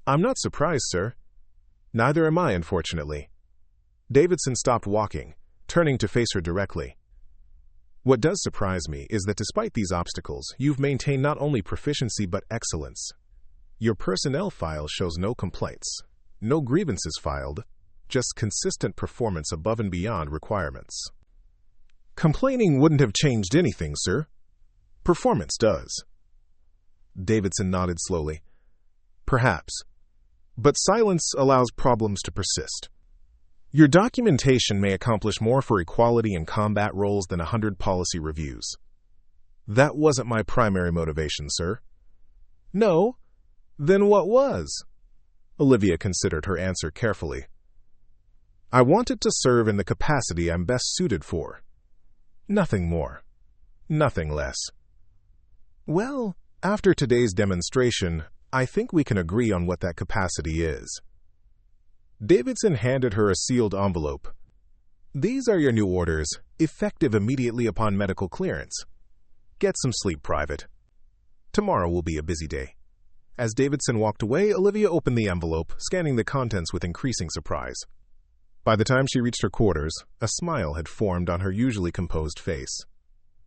I'm not surprised, sir. Neither am I, unfortunately. Davidson stopped walking, turning to face her directly. What does surprise me is that despite these obstacles, you've maintained not only proficiency but excellence. Your personnel file shows no complaints, no grievances filed, just consistent performance above and beyond requirements. Complaining wouldn't have changed anything, sir. Performance does. Davidson nodded slowly. Perhaps. But silence allows problems to persist. Your documentation may accomplish more for equality in combat roles than 100 policy reviews. That wasn't my primary motivation, sir. No? Then what was? Olivia considered her answer carefully. I wanted to serve in the capacity I'm best suited for. Nothing more. Nothing less. Well, after today's demonstration, I think we can agree on what that capacity is. Davidson handed her a sealed envelope. These are your new orders, effective immediately upon medical clearance. Get some sleep, Private. Tomorrow will be a busy day. As Davidson walked away, Olivia opened the envelope, scanning the contents with increasing surprise. By the time she reached her quarters, a smile had formed on her usually composed face.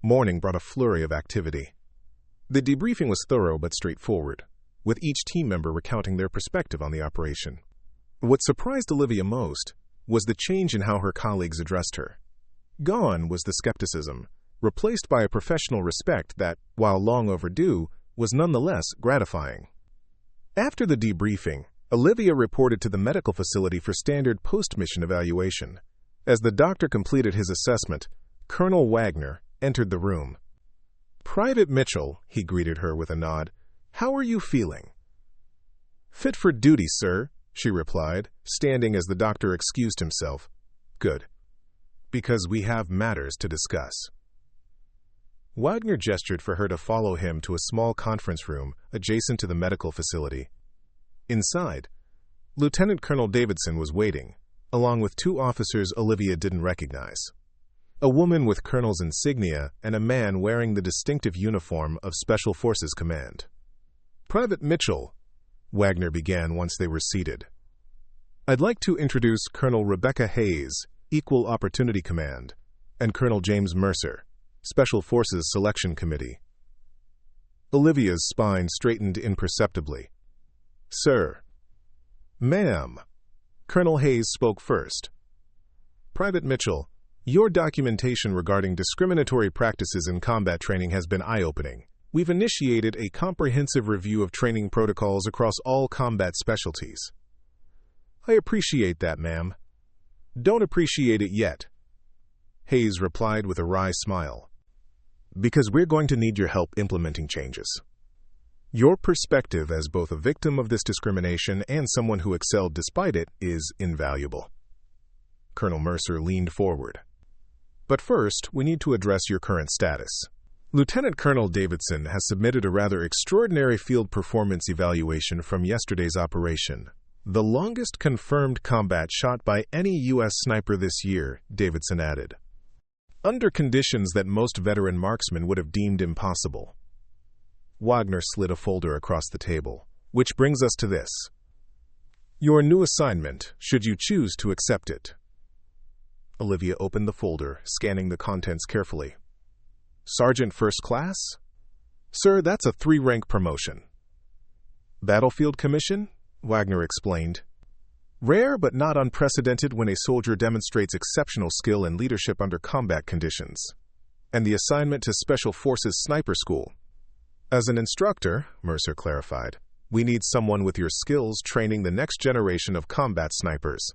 Morning brought a flurry of activity. The debriefing was thorough but straightforward, with each team member recounting their perspective on the operation. What surprised Olivia most was the change in how her colleagues addressed her. Gone was the skepticism, replaced by a professional respect that, while long overdue, was nonetheless gratifying. After the debriefing, Olivia reported to the medical facility for standard post-mission evaluation. As the doctor completed his assessment, Colonel Wagner entered the room. "Private Mitchell," he greeted her with a nod. "How are you feeling?" "Fit for duty, sir," she replied, standing as the doctor excused himself. "Good. Because we have matters to discuss." Wagner gestured for her to follow him to a small conference room adjacent to the medical facility. Inside, Lieutenant Colonel Davidson was waiting, along with two officers Olivia didn't recognize. A woman with colonel's insignia and a man wearing the distinctive uniform of Special Forces Command. "Private Mitchell," Wagner began once they were seated. "I'd like to introduce Colonel Rebecca Hayes, Equal Opportunity Command, and Colonel James Mercer, Special Forces Selection Committee." Olivia's spine straightened imperceptibly. "Sir." "Ma'am." Colonel Hayes spoke first. "Private Mitchell, your documentation regarding discriminatory practices in combat training has been eye-opening. We've initiated a comprehensive review of training protocols across all combat specialties." "I appreciate that, ma'am." "Don't appreciate it yet," Hayes replied with a wry smile. "Because we're going to need your help implementing changes. Your perspective as both a victim of this discrimination and someone who excelled despite it is invaluable." Colonel Mercer leaned forward. "But first, we need to address your current status. Lieutenant Colonel Davidson has submitted a rather extraordinary field performance evaluation from yesterday's operation. The longest confirmed combat shot by any U.S. sniper this year," Davidson added. "Under conditions that most veteran marksmen would have deemed impossible." Wagner slid a folder across the table. "Which brings us to this. Your new assignment, should you choose to accept it." Olivia opened the folder, scanning the contents carefully. "Sergeant First Class?" "Sir, that's a 3-rank promotion." "Battlefield Commission?" Wagner explained. "Rare but not unprecedented when a soldier demonstrates exceptional skill and leadership under combat conditions." "And the assignment to Special Forces Sniper School?" "As an instructor," Mercer clarified, "we need someone with your skills training the next generation of combat snipers.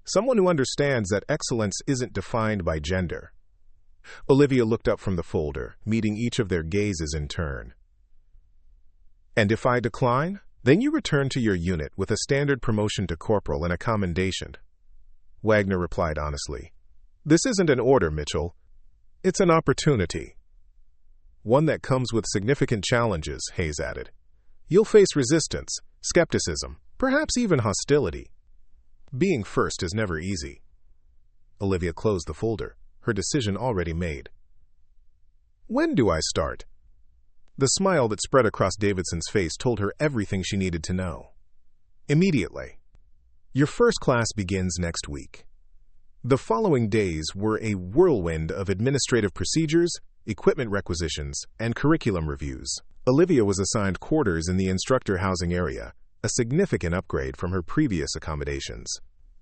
Someone who understands that excellence isn't defined by gender." Olivia looked up from the folder, meeting each of their gazes in turn. "And if I decline? Then you return to your unit with a standard promotion to corporal and a commendation." Wagner replied honestly. "This isn't an order, Mitchell. It's an opportunity." "One that comes with significant challenges," Hayes added. "You'll face resistance, skepticism, perhaps even hostility. Being first is never easy." Olivia closed the folder, her decision already made. "When do I start?" The smile that spread across Davidson's face told her everything she needed to know. "Immediately. Your first class begins next week." The following days were a whirlwind of administrative procedures, equipment requisitions, and curriculum reviews. Olivia was assigned quarters in the instructor housing area, a significant upgrade from her previous accommodations.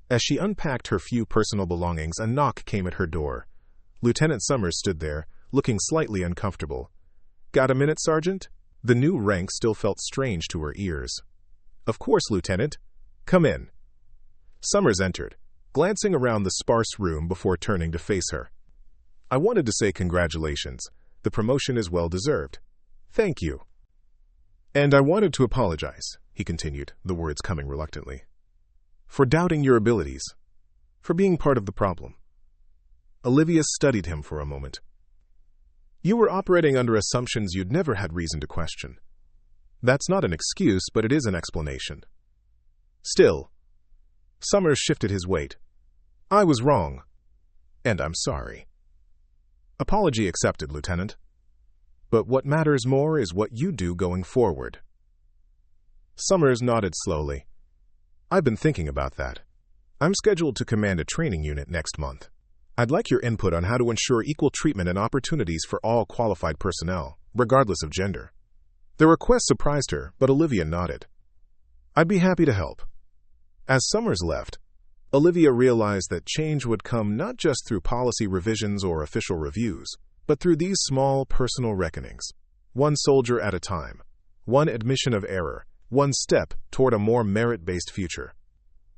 As she unpacked her few personal belongings, a knock came at her door. Lieutenant Summers stood there, looking slightly uncomfortable. "Got a minute, Sergeant?" The new rank still felt strange to her ears. "Of course, Lieutenant. Come in." Summers entered, glancing around the sparse room before turning to face her. "I wanted to say congratulations. The promotion is well-deserved." "Thank you." "And I wanted to apologize," he continued, the words coming reluctantly, "for doubting your abilities. for being part of the problem. Olivia studied him for a moment. You were operating under assumptions you'd never had reason to question. That's not an excuse, but it is an explanation. Still, Summers shifted his weight. I was wrong, and I'm sorry. Apology accepted, Lieutenant. But what matters more is what you do going forward. Summers nodded slowly. I've been thinking about that. I'm scheduled to command a training unit next month. I'd like your input on how to ensure equal treatment and opportunities for all qualified personnel, regardless of gender. The request surprised her, but Olivia nodded. I'd be happy to help. As Summers left, Olivia realized that change would come not just through policy revisions or official reviews, but through these small personal reckonings. One soldier at a time, one admission of error, one step toward a more merit-based future.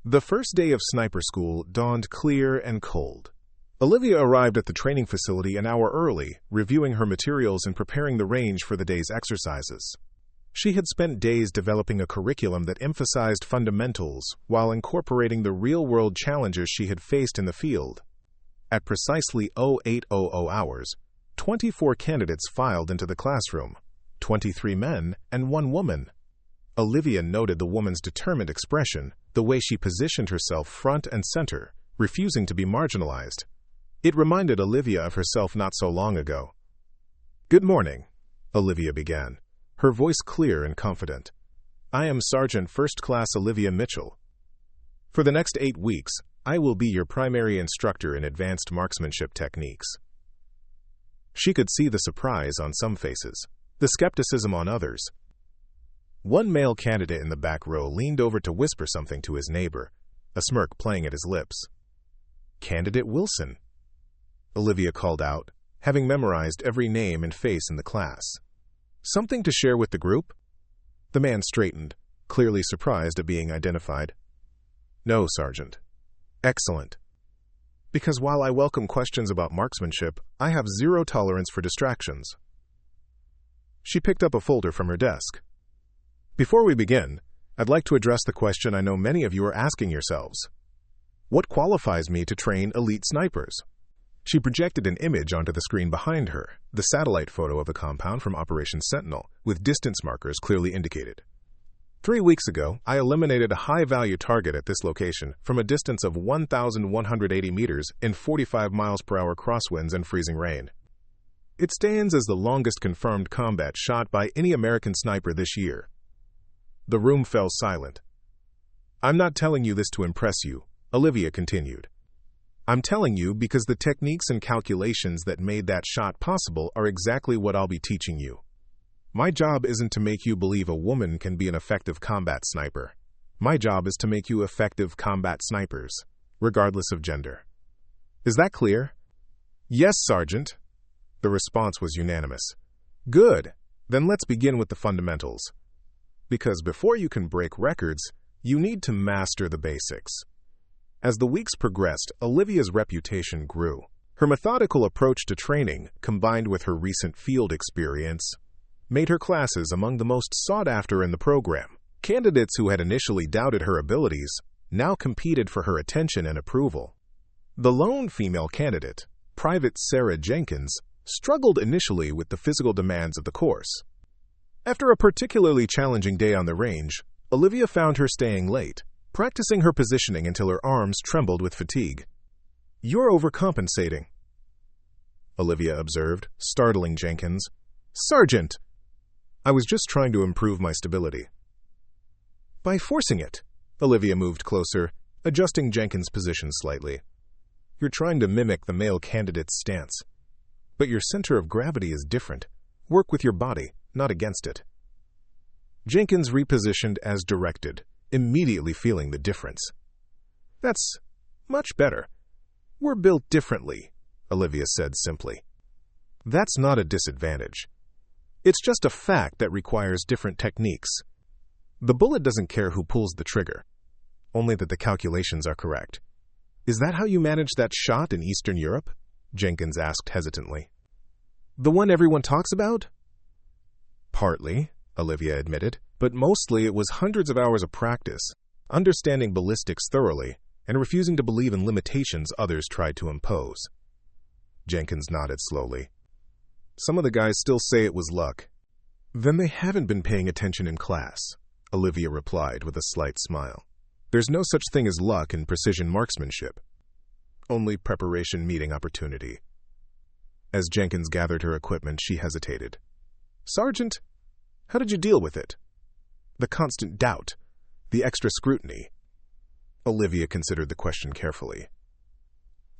The first day of sniper school dawned clear and cold. Olivia arrived at the training facility an hour early, reviewing her materials and preparing the range for the day's exercises. She had spent days developing a curriculum that emphasized fundamentals while incorporating the real-world challenges she had faced in the field. At precisely 0800 hours, 24 candidates filed into the classroom, 23 men and 1 woman. Olivia noted the woman's determined expression, the way she positioned herself front and center, refusing to be marginalized. It reminded Olivia of herself not so long ago. Good morning, Olivia began, her voice clear and confident. I am Sergeant First Class Olivia Mitchell. For the next 8 weeks, I will be your primary instructor in advanced marksmanship techniques. She could see the surprise on some faces, the skepticism on others. One male candidate in the back row leaned over to whisper something to his neighbor, a smirk playing at his lips. Candidate Wilson, Olivia called out, having memorized every name and face in the class. Something to share with the group? The man straightened, clearly surprised at being identified. No, Sergeant. Excellent. Because while I welcome questions about marksmanship, I have zero tolerance for distractions. She picked up a folder from her desk. Before we begin, I'd like to address the question I know many of you are asking yourselves. What qualifies me to train elite snipers? She projected an image onto the screen behind her, the satellite photo of a compound from Operation Sentinel, with distance markers clearly indicated. 3 weeks ago, I eliminated a high-value target at this location from a distance of 1,180 meters in 45 miles per hour crosswinds and freezing rain. It stands as the longest confirmed combat shot by any American sniper this year. The room fell silent. I'm not telling you this to impress you, Olivia continued. I'm telling you because the techniques and calculations that made that shot possible are exactly what I'll be teaching you. My job isn't to make you believe a woman can be an effective combat sniper. My job is to make you effective combat snipers, regardless of gender. Is that clear? Yes, Sergeant. The response was unanimous. Good. Then let's begin with the fundamentals. Because before you can break records, you need to master the basics. As the weeks progressed, Olivia's reputation grew. Her methodical approach to training, combined with her recent field experience, made her classes among the most sought after in the program. Candidates who had initially doubted her abilities now competed for her attention and approval. The lone female candidate, Private Sarah Jenkins, struggled initially with the physical demands of the course. After a particularly challenging day on the range, Olivia found her staying late, practicing her positioning until her arms trembled with fatigue. You're overcompensating, Olivia observed, startling Jenkins. Sergeant! I was just trying to improve my stability. By forcing it, Olivia moved closer, adjusting Jenkins' position slightly. You're trying to mimic the male candidate's stance. But your center of gravity is different. Work with your body, not against it. Jenkins repositioned as directed, immediately feeling the difference. That's much better. We're built differently, Olivia said simply. That's not a disadvantage. It's just a fact that requires different techniques. The bullet doesn't care who pulls the trigger, only that the calculations are correct. Is that how you managed that shot in Eastern Europe? Jenkins asked hesitantly. The one everyone talks about? Partly, Olivia admitted, but mostly it was hundreds of hours of practice, understanding ballistics thoroughly, and refusing to believe in limitations others tried to impose. Jenkins nodded slowly. Some of the guys still say it was luck. Then they haven't been paying attention in class, Olivia replied with a slight smile. There's no such thing as luck in precision marksmanship. Only preparation meeting opportunity. As Jenkins gathered her equipment, she hesitated. Sergeant, how did you deal with it? The constant doubt, the extra scrutiny. Olivia considered the question carefully.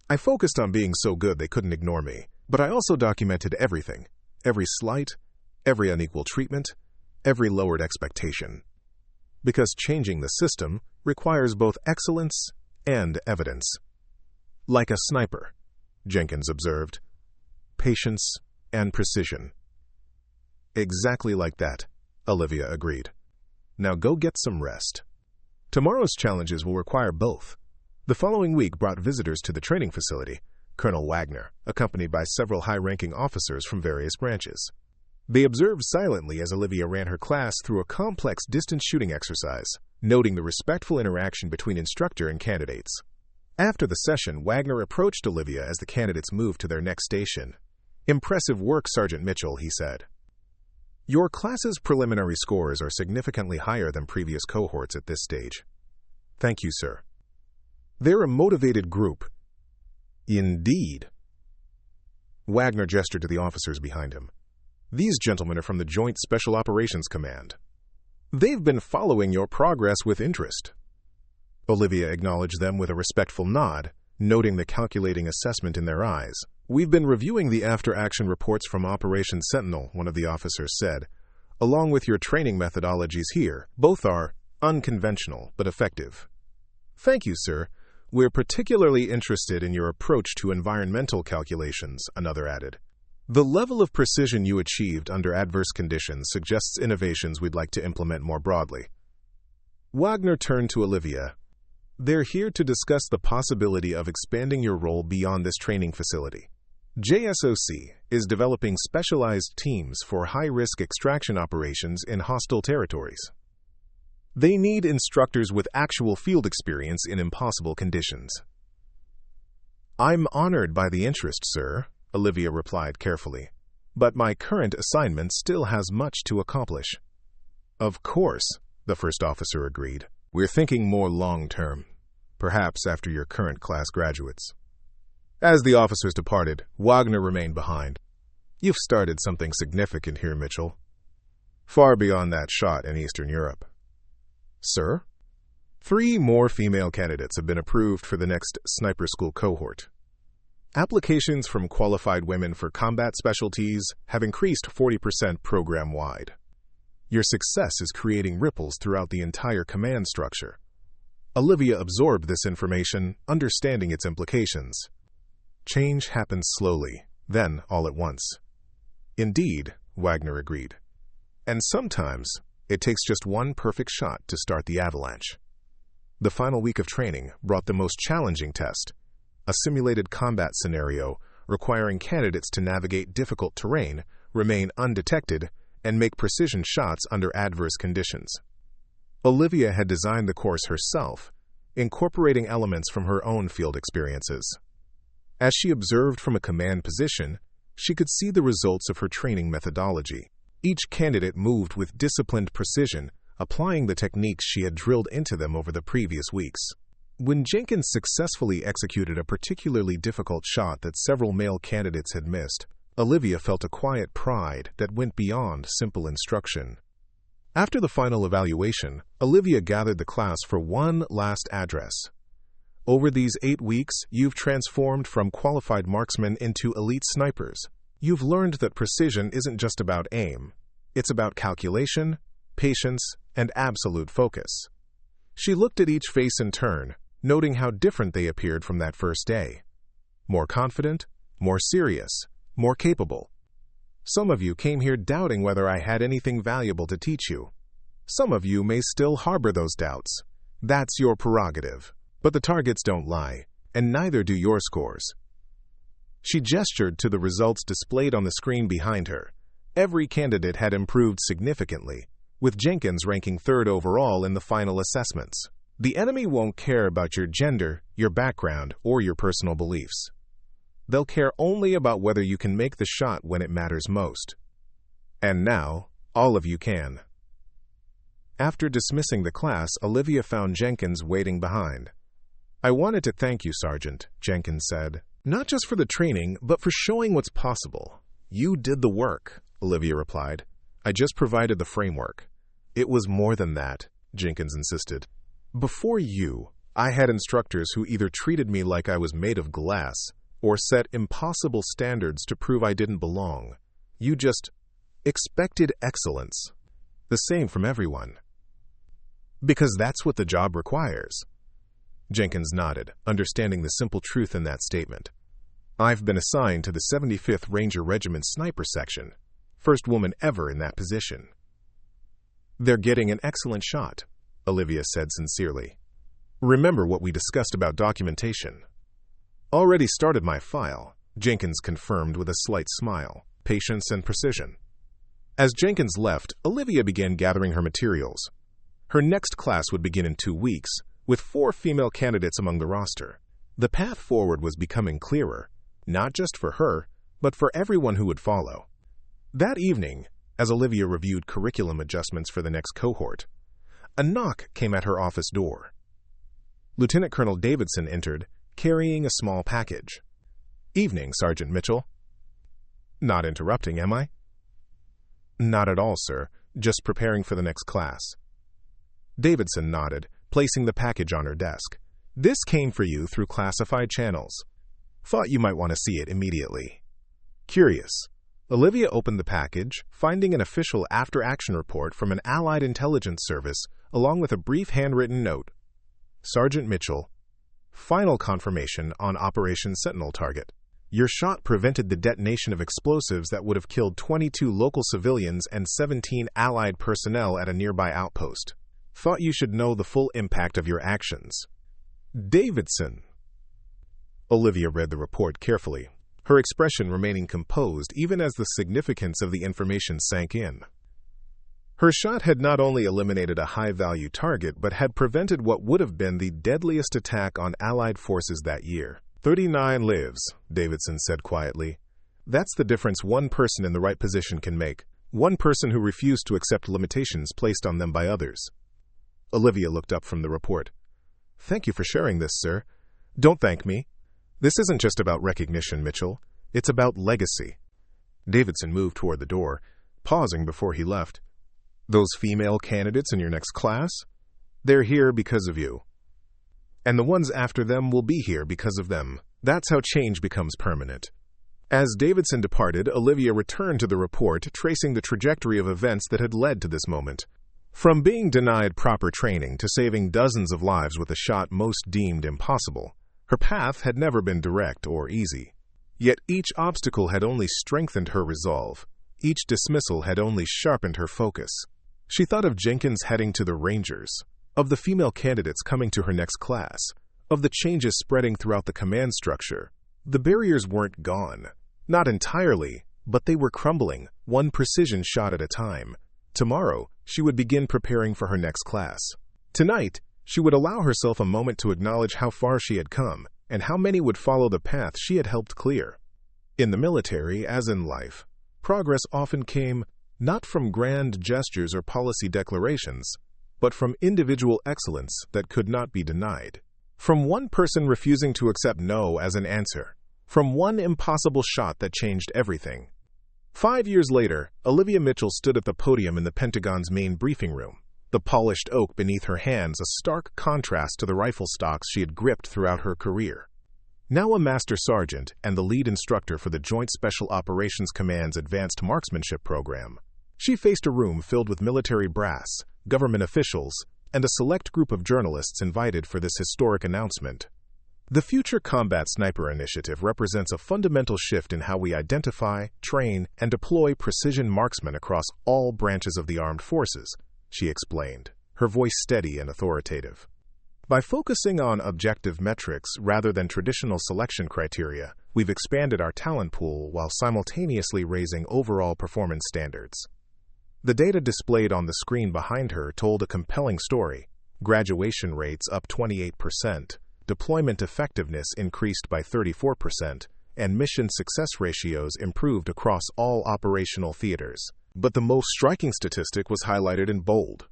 I focused on being so good they couldn't ignore me, but I also documented everything, every slight, every unequal treatment, every lowered expectation. Because changing the system requires both excellence and evidence. Like a sniper, Jenkins observed. Patience and precision. Exactly like that, Olivia agreed. Now go get some rest. Tomorrow's challenges will require both. The following week brought visitors to the training facility, Colonel Wagner, accompanied by several high-ranking officers from various branches. They observed silently as Olivia ran her class through a complex distance shooting exercise, noting the respectful interaction between instructor and candidates. After the session, Wagner approached Olivia as the candidates moved to their next station. Impressive work, Sergeant Mitchell, he said. Your class's preliminary scores are significantly higher than previous cohorts at this stage. Thank you, sir. They're a motivated group. Indeed. Wagner gestured to the officers behind him. These gentlemen are from the Joint Special Operations Command. They've been following your progress with interest. Olivia acknowledged them with a respectful nod, noting the calculating assessment in their eyes. We've been reviewing the after-action reports from Operation Sentinel, one of the officers said. Along with your training methodologies here, both are unconventional but effective. Thank you, sir. We're particularly interested in your approach to environmental calculations, another added. The level of precision you achieved under adverse conditions suggests innovations we'd like to implement more broadly. Wagner turned to Olivia. They're here to discuss the possibility of expanding your role beyond this training facility. JSOC is developing specialized teams for high-risk extraction operations in hostile territories. They need instructors with actual field experience in impossible conditions. I'm honored by the interest, sir, Olivia replied carefully, but my current assignment still has much to accomplish. Of course, the first officer agreed. We're thinking more long-term, perhaps after your current class graduates. As the officers departed, Wagner remained behind. You've started something significant here, Mitchell. Far beyond that shot in Eastern Europe. Sir? 3 more female candidates have been approved for the next sniper school cohort. Applications from qualified women for combat specialties have increased 40% program-wide. Your success is creating ripples throughout the entire command structure. Olivia absorbed this information, understanding its implications. Change happens slowly, then all at once. Indeed, Wagner agreed. And sometimes, it takes just one perfect shot to start the avalanche. The final week of training brought the most challenging test, a simulated combat scenario requiring candidates to navigate difficult terrain, remain undetected, and make precision shots under adverse conditions. Olivia had designed the course herself, incorporating elements from her own field experiences. As she observed from a command position, she could see the results of her training methodology. Each candidate moved with disciplined precision, applying the techniques she had drilled into them over the previous weeks. When Jenkins successfully executed a particularly difficult shot that several male candidates had missed, Olivia felt a quiet pride that went beyond simple instruction. After the final evaluation, Olivia gathered the class for one last address. Over these 8 weeks, you've transformed from qualified marksmen into elite snipers. You've learned that precision isn't just about aim. It's about calculation, patience, and absolute focus. She looked at each face in turn, noting how different they appeared from that first day. More confident, more serious, more capable. Some of you came here doubting whether I had anything valuable to teach you. Some of you may still harbor those doubts. That's your prerogative. But the targets don't lie, and neither do your scores. She gestured to the results displayed on the screen behind her. Every candidate had improved significantly, with Jenkins ranking 3rd overall in the final assessments. The enemy won't care about your gender, your background, or your personal beliefs. They'll care only about whether you can make the shot when it matters most. And now, all of you can. After dismissing the class, Olivia found Jenkins waiting behind. "I wanted to thank you, Sergeant," Jenkins said. "Not just for the training, but for showing what's possible." "You did the work," Olivia replied. "I just provided the framework." "It was more than that," Jenkins insisted. "Before you, I had instructors who either treated me like I was made of glass or set impossible standards to prove I didn't belong. You just expected excellence. The same from everyone. Because that's what the job requires." Jenkins nodded, understanding the simple truth in that statement. "I've been assigned to the 75th Ranger Regiment Sniper Section. First woman ever in that position." "They're getting an excellent shot," Olivia said sincerely. "Remember what we discussed about documentation." "Already started my file," Jenkins confirmed with a slight smile. "Patience and precision." As Jenkins left, Olivia began gathering her materials. Her next class would begin in 2 weeks, with 4 female candidates among the roster. The path forward was becoming clearer, not just for her, but for everyone who would follow. That evening, as Olivia reviewed curriculum adjustments for the next cohort, a knock came at her office door. Lieutenant Colonel Davidson entered, carrying a small package. "Evening, Sergeant Mitchell." "Not interrupting, am I?" "Not at all, sir. Just preparing for the next class." Davidson nodded, placing the package on her desk. "This came for you through classified channels. Thought you might want to see it immediately." Curious, Olivia opened the package, finding an official after-action report from an Allied intelligence service, along with a brief handwritten note. "Sergeant Mitchell, final confirmation on Operation Sentinel target. Your shot prevented the detonation of explosives that would have killed 22 local civilians and 17 Allied personnel at a nearby outpost. Thought you should know the full impact of your actions. Davidson." Olivia read the report carefully, her expression remaining composed even as the significance of the information sank in. Her shot had not only eliminated a high-value target, but had prevented what would have been the deadliest attack on Allied forces that year. 39 lives, Davidson said quietly. "That's the difference one person in the right position can make. One person who refused to accept limitations placed on them by others." Olivia looked up from the report. "Thank you for sharing this, sir." "Don't thank me. This isn't just about recognition, Mitchell. It's about legacy." Davidson moved toward the door, pausing before he left. "Those female candidates in your next class? They're here because of you. And the ones after them will be here because of them. That's how change becomes permanent." As Davidson departed, Olivia returned to the report, tracing the trajectory of events that had led to this moment. From being denied proper training to saving dozens of lives with a shot most deemed impossible, her path had never been direct or easy. Yet each obstacle had only strengthened her resolve. Each dismissal had only sharpened her focus. She thought of Jenkins heading to the Rangers, of the female candidates coming to her next class, of the changes spreading throughout the command structure. The barriers weren't gone. Not entirely, but they were crumbling, one precision shot at a time. Tomorrow, she would begin preparing for her next class. Tonight, she would allow herself a moment to acknowledge how far she had come, and how many would follow the path she had helped clear. In the military, as in life, progress often came not from grand gestures or policy declarations, but from individual excellence that could not be denied. From one person refusing to accept no as an answer. From one impossible shot that changed everything. 5 years later, Olivia Mitchell stood at the podium in the Pentagon's main briefing room, the polished oak beneath her hands a stark contrast to the rifle stocks she had gripped throughout her career. Now a master sergeant and the lead instructor for the Joint Special Operations Command's Advanced Marksmanship Program, she faced a room filled with military brass, government officials, and a select group of journalists invited for this historic announcement. The Future Combat Sniper Initiative represents a fundamental shift in how we identify, train, and deploy precision marksmen across all branches of the armed forces, she explained, her voice steady and authoritative. By focusing on objective metrics rather than traditional selection criteria, we've expanded our talent pool while simultaneously raising overall performance standards. The data displayed on the screen behind her told a compelling story, graduation rates up 28%, deployment effectiveness increased by 34%, and mission success ratios improved across all operational theaters. But the most striking statistic was highlighted in bold.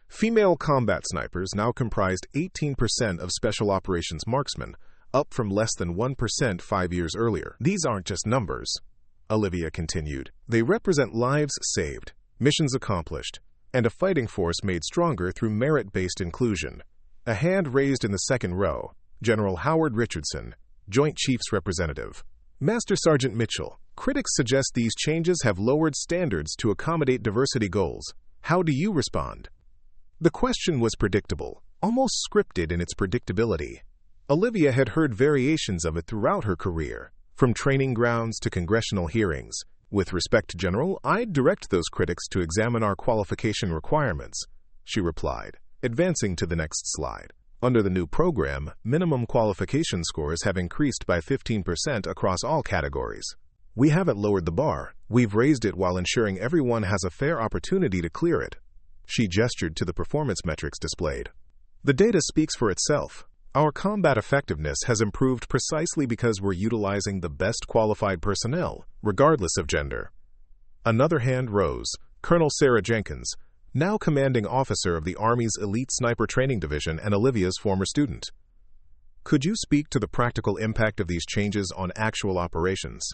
Female combat snipers now comprised 18% of Special Operations marksmen, up from less than 1% 5 years earlier. These aren't just numbers, Olivia continued. They represent lives saved, missions accomplished, and a fighting force made stronger through merit-based inclusion. A hand raised in the second row. General Howard Richardson, Joint Chiefs Representative. Master Sergeant Mitchell, critics suggest these changes have lowered standards to accommodate diversity goals. How do you respond? The question was predictable, almost scripted in its predictability. Olivia had heard variations of it throughout her career, from training grounds to congressional hearings. With respect, General, I'd direct those critics to examine our qualification requirements, she replied, advancing to the next slide. Under the new program, minimum qualification scores have increased by 15% across all categories. We haven't lowered the bar, we've raised it while ensuring everyone has a fair opportunity to clear it. She gestured to the performance metrics displayed. The data speaks for itself. Our combat effectiveness has improved precisely because we're utilizing the best qualified personnel, regardless of gender. Another hand rose. Colonel Sarah Jenkins, now commanding officer of the Army's Elite Sniper Training Division and Olivia's former student. Could you speak to the practical impact of these changes on actual operations?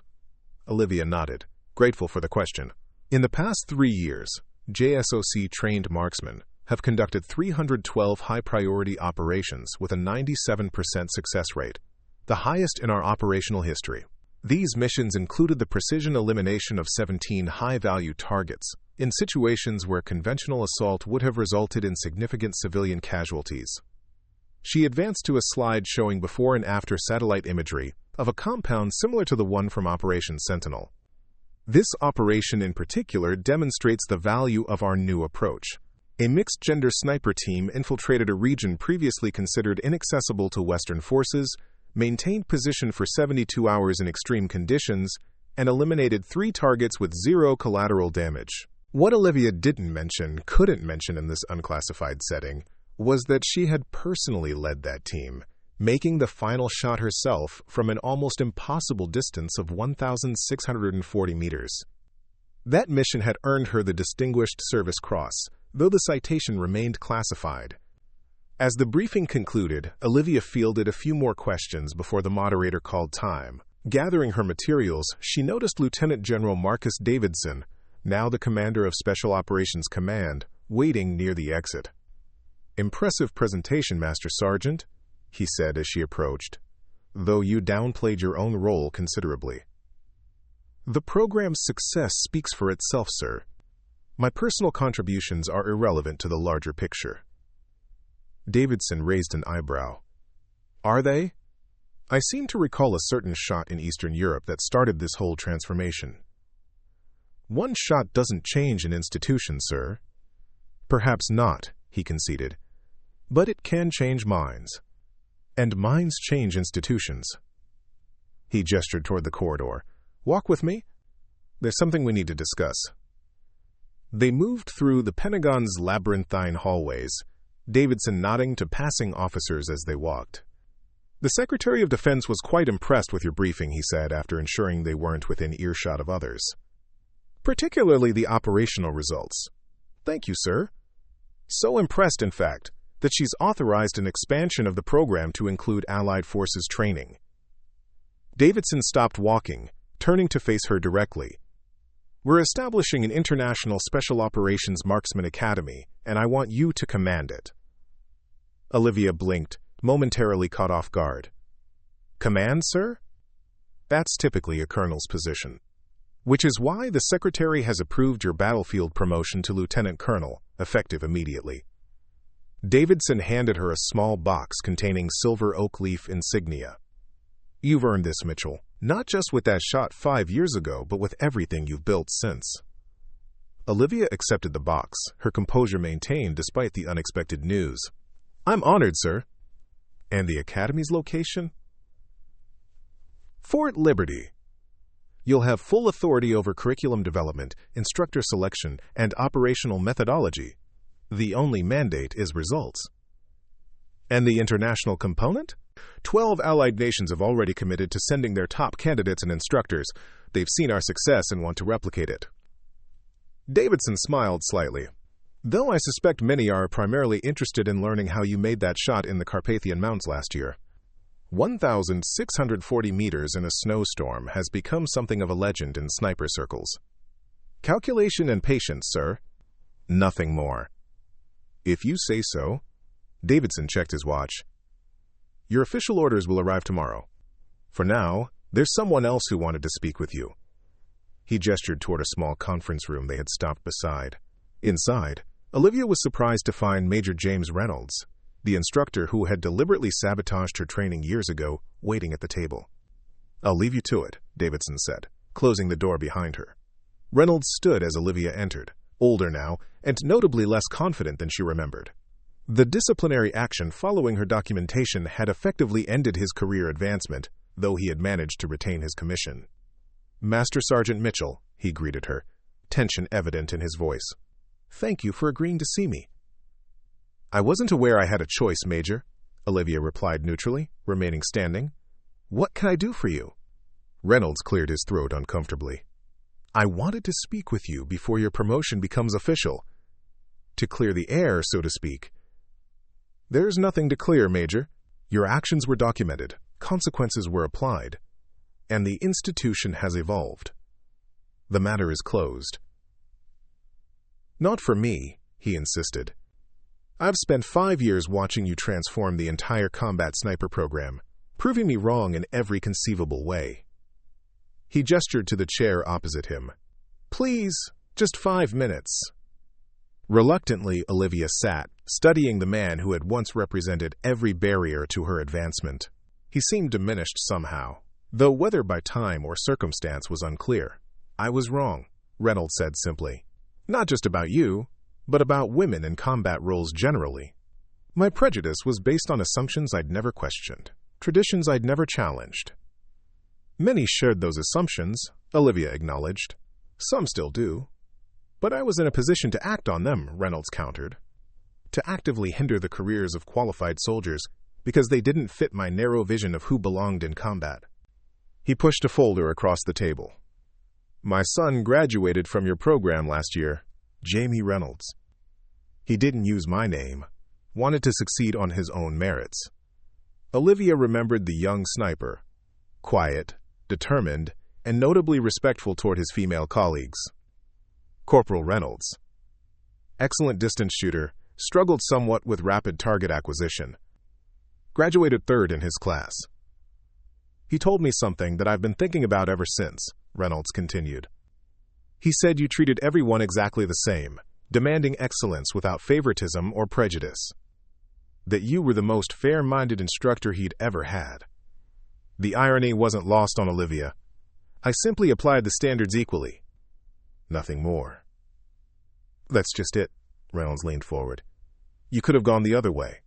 Olivia nodded, grateful for the question. In the past 3 years, JSOC-trained marksmen have conducted 312 high-priority operations with a 97% success rate, the highest in our operational history. These missions included the precision elimination of 17 high-value targets, in situations where conventional assault would have resulted in significant civilian casualties. She advanced to a slide showing before and after satellite imagery of a compound similar to the one from Operation Sentinel. This operation in particular demonstrates the value of our new approach. A mixed-gender sniper team infiltrated a region previously considered inaccessible to Western forces, maintained position for 72 hours in extreme conditions, and eliminated 3 targets with 0 collateral damage. What Olivia couldn't mention in this unclassified setting, was that she had personally led that team, making the final shot herself from an almost impossible distance of 1,640 meters. That mission had earned her the Distinguished Service Cross, though the citation remained classified. As the briefing concluded, Olivia fielded a few more questions before the moderator called time. Gathering her materials, she noticed Lieutenant General Marcus Davidson, now the commander of Special Operations Command, waiting near the exit. "Impressive presentation, Master Sergeant," he said as she approached, "though you downplayed your own role considerably." "The program's success speaks for itself, sir. My personal contributions are irrelevant to the larger picture." Davidson raised an eyebrow. "Are they? I seem to recall a certain shot in Eastern Europe that started this whole transformation." "One shot doesn't change an institution, sir." "Perhaps not," he conceded. "But it can change minds. And minds change institutions." He gestured toward the corridor. "Walk with me. There's something we need to discuss." They moved through the Pentagon's labyrinthine hallways, Davidson nodding to passing officers as they walked. "The Secretary of Defense was quite impressed with your briefing," he said after ensuring they weren't within earshot of others. "Particularly the operational results." "Thank you, sir." "So impressed, in fact, that she's authorized an expansion of the program to include Allied forces training." Davidson stopped walking, turning to face her directly. "We're establishing an international Special Operations Marksman Academy, and I want you to command it." Olivia blinked, momentarily caught off guard. "Command, sir?" "That's typically a colonel's position. Which is why the Secretary has approved your battlefield promotion to Lieutenant Colonel, effective immediately." Davidson handed her a small box containing silver oak leaf insignia. "You've earned this, Mitchell, not just with that shot 5 years ago, but with everything you've built since." Olivia accepted the box, her composure maintained despite the unexpected news. "I'm honored, sir." "And the Academy's location?" "Fort Liberty. You'll have full authority over curriculum development, instructor selection, and operational methodology. The only mandate is results." And the international component? 12 allied nations have already committed to sending their top candidates and instructors. They've seen our success and want to replicate it. Davidson smiled slightly. Though I suspect many are primarily interested in learning how you made that shot in the Carpathian Mountains last year. 1,640 meters in a snowstorm has become something of a legend in sniper circles. Calculation and patience, sir. Nothing more. If you say so. Davidson checked his watch. Your official orders will arrive tomorrow. For now, there's someone else who wanted to speak with you. He gestured toward a small conference room they had stopped beside. Inside, Olivia was surprised to find Major James Reynolds, the instructor who had deliberately sabotaged her training years ago, waiting at the table. I'll leave you to it, Davidson said, closing the door behind her. Reynolds stood as Olivia entered, older now, and notably less confident than she remembered. The disciplinary action following her documentation had effectively ended his career advancement, though he had managed to retain his commission. Master Sergeant Mitchell, he greeted her, tension evident in his voice. Thank you for agreeing to see me. I wasn't aware I had a choice, Major, Olivia replied neutrally, remaining standing. What can I do for you? Reynolds cleared his throat uncomfortably. I wanted to speak with you before your promotion becomes official. To clear the air, so to speak. There's nothing to clear, Major. Your actions were documented, consequences were applied, and the institution has evolved. The matter is closed. Not for me, he insisted. I've spent 5 years watching you transform the entire combat sniper program, proving me wrong in every conceivable way. He gestured to the chair opposite him. Please, just 5 minutes. Reluctantly, Olivia sat, studying the man who had once represented every barrier to her advancement. He seemed diminished somehow, though whether by time or circumstance was unclear. I was wrong, Reynolds said simply. Not just about you, but about women in combat roles generally. My prejudice was based on assumptions I'd never questioned, traditions I'd never challenged. Many shared those assumptions, Olivia acknowledged. Some still do. But I was in a position to act on them, Reynolds countered. To actively hinder the careers of qualified soldiers because they didn't fit my narrow vision of who belonged in combat. He pushed a folder across the table. My son graduated from your program last year, Jamie Reynolds. He didn't use my name, wanted to succeed on his own merits. Olivia remembered the young sniper, quiet, determined, and notably respectful toward his female colleagues. Corporal Reynolds. Excellent distance shooter, struggled somewhat with rapid target acquisition. Graduated third in his class. He told me something that I've been thinking about ever since, Reynolds continued. He said you treated everyone exactly the same, demanding excellence without favoritism or prejudice. That you were the most fair-minded instructor he'd ever had. The irony wasn't lost on Olivia. I simply applied the standards equally. Nothing more. That's just it, Reynolds leaned forward. You could have gone the other way.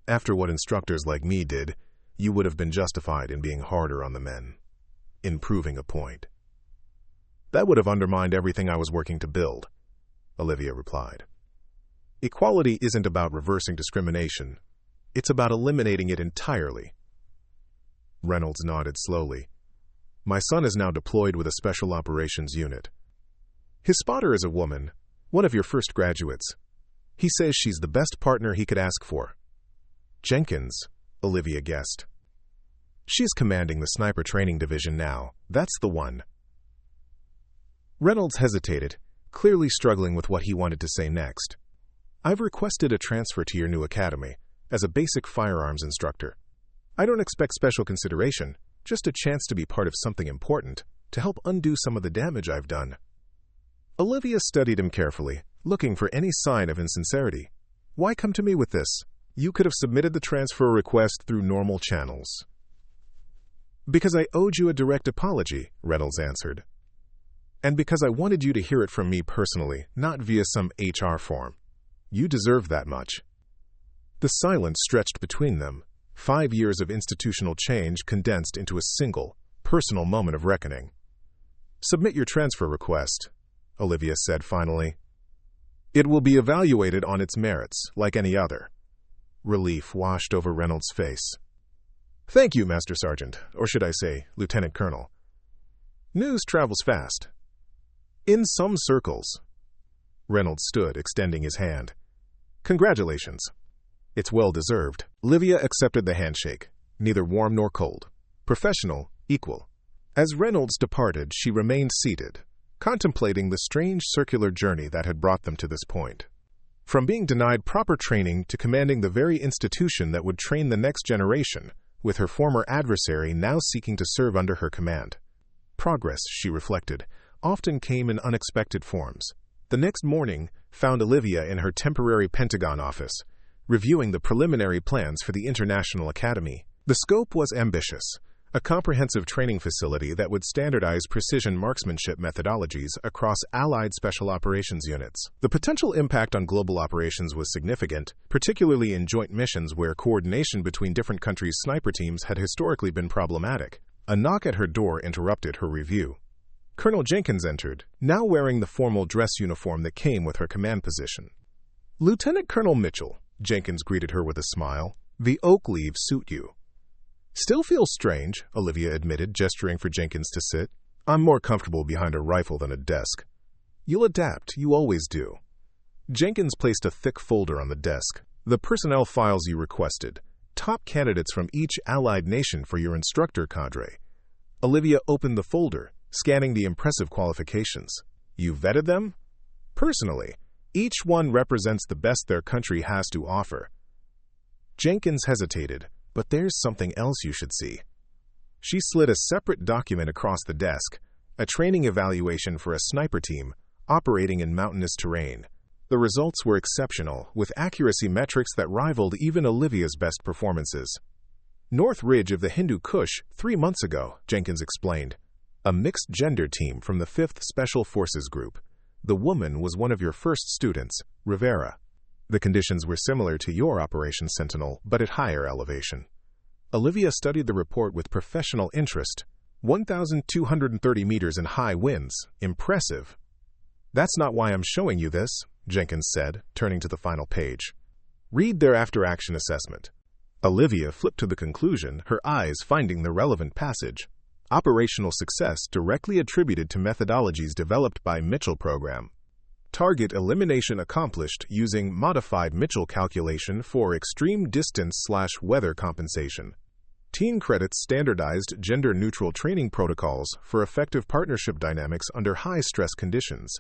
After what instructors like me did, you would have been justified in being harder on the men, in proving a point. That would have undermined everything I was working to build, Olivia replied. Equality isn't about reversing discrimination. It's about eliminating it entirely. Reynolds nodded slowly. My son is now deployed with a special operations unit. His spotter is a woman, one of your first graduates. He says she's the best partner he could ask for. Jenkins, Olivia guessed. She's commanding the sniper training division now. That's the one. Reynolds hesitated, clearly struggling with what he wanted to say next. I've requested a transfer to your new academy as a basic firearms instructor. I don't expect special consideration, just a chance to be part of something important, to help undo some of the damage I've done. Olivia studied him carefully, looking for any sign of insincerity. Why come to me with this? You could have submitted the transfer request through normal channels. Because I owed you a direct apology, Reynolds answered. And because I wanted you to hear it from me personally, not via some HR form. You deserve that much. The silence stretched between them, 5 years of institutional change condensed into a single, personal moment of reckoning. Submit your transfer request, Olivia said finally. It will be evaluated on its merits, like any other. Relief washed over Reynolds' face. "Thank you, Master Sergeant, or should I say, Lieutenant Colonel. News travels fast. In some circles." Reynolds stood, extending his hand. "Congratulations. It's well-deserved." Olivia accepted the handshake, neither warm nor cold. Professional, equal. As Reynolds departed, she remained seated, contemplating the strange circular journey that had brought them to this point. From being denied proper training to commanding the very institution that would train the next generation, with her former adversary now seeking to serve under her command. Progress, she reflected, often came in unexpected forms. The next morning found Olivia in her temporary Pentagon office, reviewing the preliminary plans for the International Academy. The scope was ambitious, a comprehensive training facility that would standardize precision marksmanship methodologies across Allied Special Operations units. The potential impact on global operations was significant, particularly in joint missions where coordination between different countries' sniper teams had historically been problematic. A knock at her door interrupted her review. Colonel Jenkins entered, now wearing the formal dress uniform that came with her command position. "Lieutenant Colonel Mitchell," Jenkins greeted her with a smile. "The oak leaves suit you." "Still feels strange," Olivia admitted, gesturing for Jenkins to sit. "I'm more comfortable behind a rifle than a desk." "You'll adapt, you always do." Jenkins placed a thick folder on the desk. "The personnel files you requested. Top candidates from each allied nation for your instructor cadre." Olivia opened the folder, scanning the impressive qualifications. "You vetted them?" "Personally. Each one represents the best their country has to offer." Jenkins hesitated. "But there's something else you should see." She slid a separate document across the desk, a training evaluation for a sniper team operating in mountainous terrain. The results were exceptional, with accuracy metrics that rivaled even Olivia's best performances. "North Ridge of the Hindu Kush 3 months ago," Jenkins explained. "A mixed-gender team from the 5th Special Forces Group. The woman was one of your first students, Rivera. The conditions were similar to your Operation Sentinel, but at higher elevation." Olivia studied the report with professional interest. 1,230 meters in high winds. Impressive. "That's not why I'm showing you this," Jenkins said, turning to the final page. "Read their after-action assessment." Olivia flipped to the conclusion, her eyes finding the relevant passage. "Operational success directly attributed to methodologies developed by Mitchell program. Target elimination accomplished using modified Mitchell calculation for extreme distance/weather compensation. Team credits standardized gender-neutral training protocols for effective partnership dynamics under high-stress conditions."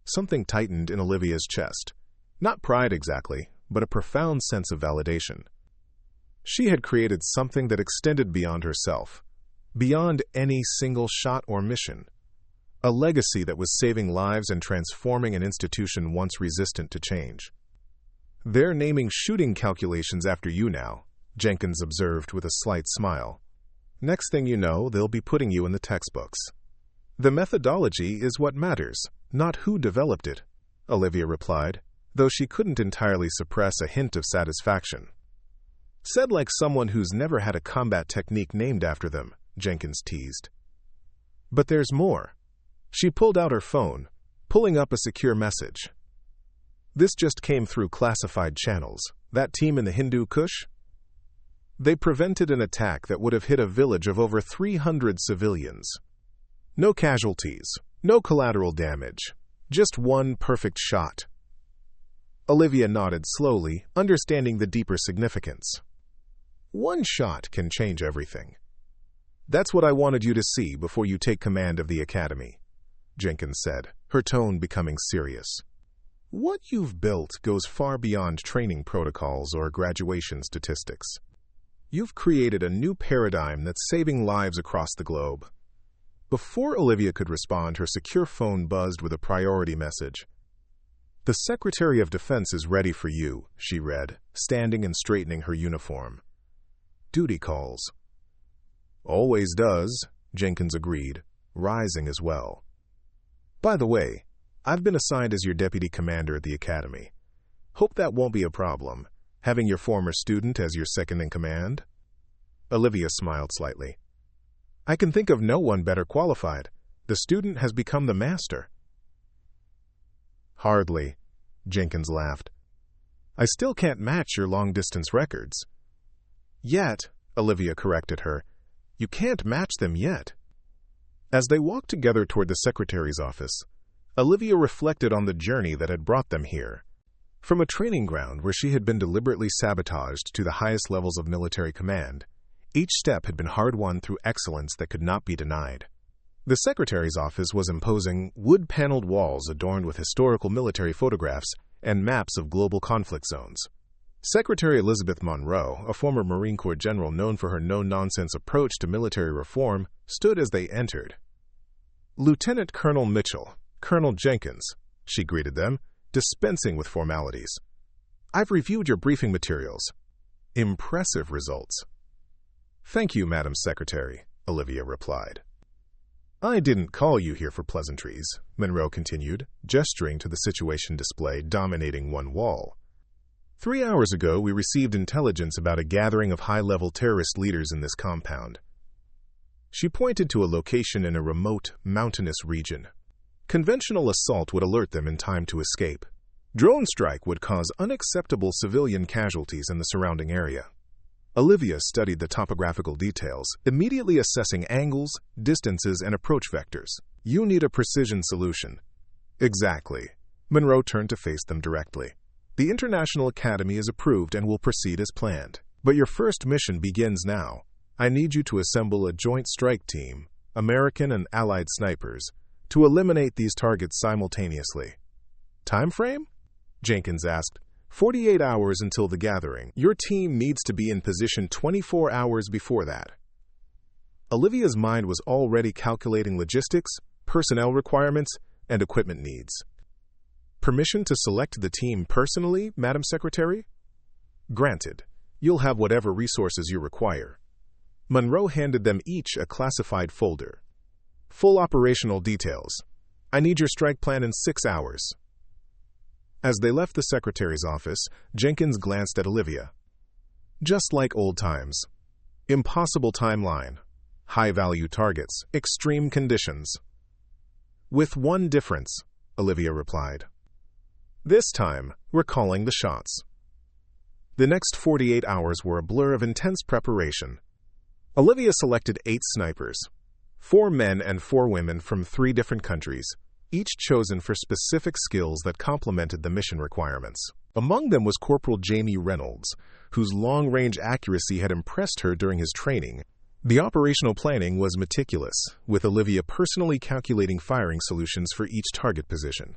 Something tightened in Olivia's chest. Not pride exactly, but a profound sense of validation. She had created something that extended beyond herself, beyond any single shot or mission. A legacy that was saving lives and transforming an institution once resistant to change. "They're naming shooting calculations after you now," Jenkins observed with a slight smile. "Next thing you know, they'll be putting you in the textbooks." "The methodology is what matters, not who developed it," Olivia replied, though she couldn't entirely suppress a hint of satisfaction. "Said like someone who's never had a combat technique named after them," Jenkins teased. "But there's more." She pulled out her phone, pulling up a secure message. "This just came through classified channels. That team in the Hindu Kush? They prevented an attack that would have hit a village of over 300 civilians. No casualties, no collateral damage, just one perfect shot." Olivia nodded slowly, understanding the deeper significance. "One shot can change everything. That's what I wanted you to see before you take command of the academy," Jenkins said, her tone becoming serious. "What you've built goes far beyond training protocols or graduation statistics. You've created a new paradigm that's saving lives across the globe." Before Olivia could respond, her secure phone buzzed with a priority message. "The Secretary of Defense is ready for you," she read, standing and straightening her uniform. "Duty calls." "Always does," Jenkins agreed, rising as well. "By the way, I've been assigned as your deputy commander at the academy. Hope that won't be a problem, having your former student as your second-in-command?" Olivia smiled slightly. "I can think of no one better qualified. The student has become the master." "Hardly," Jenkins laughed. I still can't match your long-distance records. Yet, Olivia corrected her. You can't match them yet. As they walked together toward the secretary's office, Olivia reflected on the journey that had brought them here. From a training ground where she had been deliberately sabotaged to the highest levels of military command, each step had been hard-won through excellence that could not be denied. The secretary's office was imposing wood-paneled walls adorned with historical military photographs and maps of global conflict zones. Secretary Elizabeth Monroe, a former Marine Corps general known for her no-nonsense approach to military reform, stood as they entered. Lieutenant Colonel Mitchell, Colonel Jenkins, she greeted them, dispensing with formalities. I've reviewed your briefing materials. Impressive results. Thank you, Madam Secretary, Olivia replied. I didn't call you here for pleasantries, Monroe continued, gesturing to the situation display dominating one wall. 3 hours ago, we received intelligence about a gathering of high-level terrorist leaders in this compound. She pointed to a location in a remote, mountainous region. Conventional assault would alert them in time to escape. Drone strike would cause unacceptable civilian casualties in the surrounding area. Olivia studied the topographical details, immediately assessing angles, distances, and approach vectors. You need a precision solution. Exactly. Monroe turned to face them directly. The International Academy is approved and will proceed as planned. But your first mission begins now. I need you to assemble a joint strike team, American and Allied snipers, to eliminate these targets simultaneously. Time frame? Jenkins asked. 48 hours until the gathering. Your team needs to be in position 24 hours before that. Olivia's mind was already calculating logistics, personnel requirements, and equipment needs. Permission to select the team personally, Madam Secretary? Granted. You'll have whatever resources you require. Monroe handed them each a classified folder. Full operational details. I need your strike plan in 6 hours. As they left the secretary's office, Jenkins glanced at Olivia. Just like old times. Impossible timeline. High-value targets. Extreme conditions. With one difference, Olivia replied. This time, we're calling the shots. The next 48 hours were a blur of intense preparation. Olivia selected 8 snipers, 4 men and 4 women from 3 different countries, each chosen for specific skills that complemented the mission requirements. Among them was Corporal Jamie Reynolds, whose long-range accuracy had impressed her during his training. The operational planning was meticulous, with Olivia personally calculating firing solutions for each target position.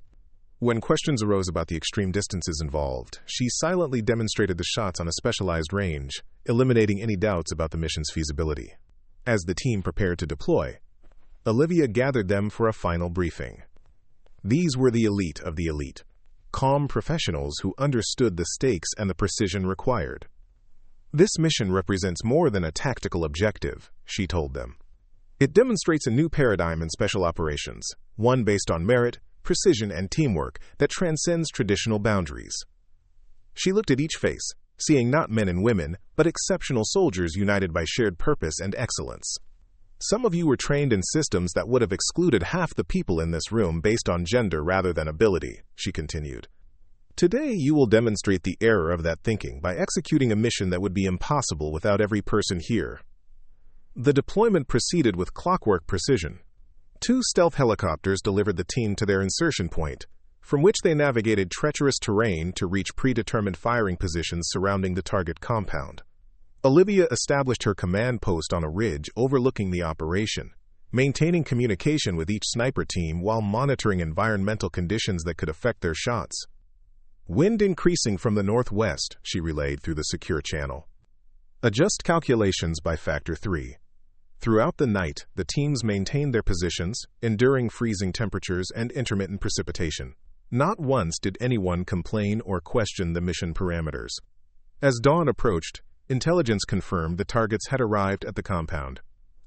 When questions arose about the extreme distances involved, she silently demonstrated the shots on a specialized range, eliminating any doubts about the mission's feasibility. As the team prepared to deploy, Olivia gathered them for a final briefing. These were the elite of the elite, calm professionals who understood the stakes and the precision required. This mission represents more than a tactical objective, she told them. It demonstrates a new paradigm in special operations, one based on merit, precision, and teamwork that transcends traditional boundaries. She looked at each face, seeing not men and women, but exceptional soldiers united by shared purpose and excellence. Some of you were trained in systems that would have excluded half the people in this room based on gender rather than ability, she continued. Today, you will demonstrate the error of that thinking by executing a mission that would be impossible without every person here. The deployment proceeded with clockwork precision. 2 stealth helicopters delivered the team to their insertion point, from which they navigated treacherous terrain to reach predetermined firing positions surrounding the target compound. Olivia established her command post on a ridge overlooking the operation, maintaining communication with each sniper team while monitoring environmental conditions that could affect their shots. Wind increasing from the northwest, she relayed through the secure channel. Adjust calculations by factor 3. Throughout the night, the teams maintained their positions, enduring freezing temperatures and intermittent precipitation. Not once did anyone complain or question the mission parameters. As dawn approached, intelligence confirmed the targets had arrived at the compound.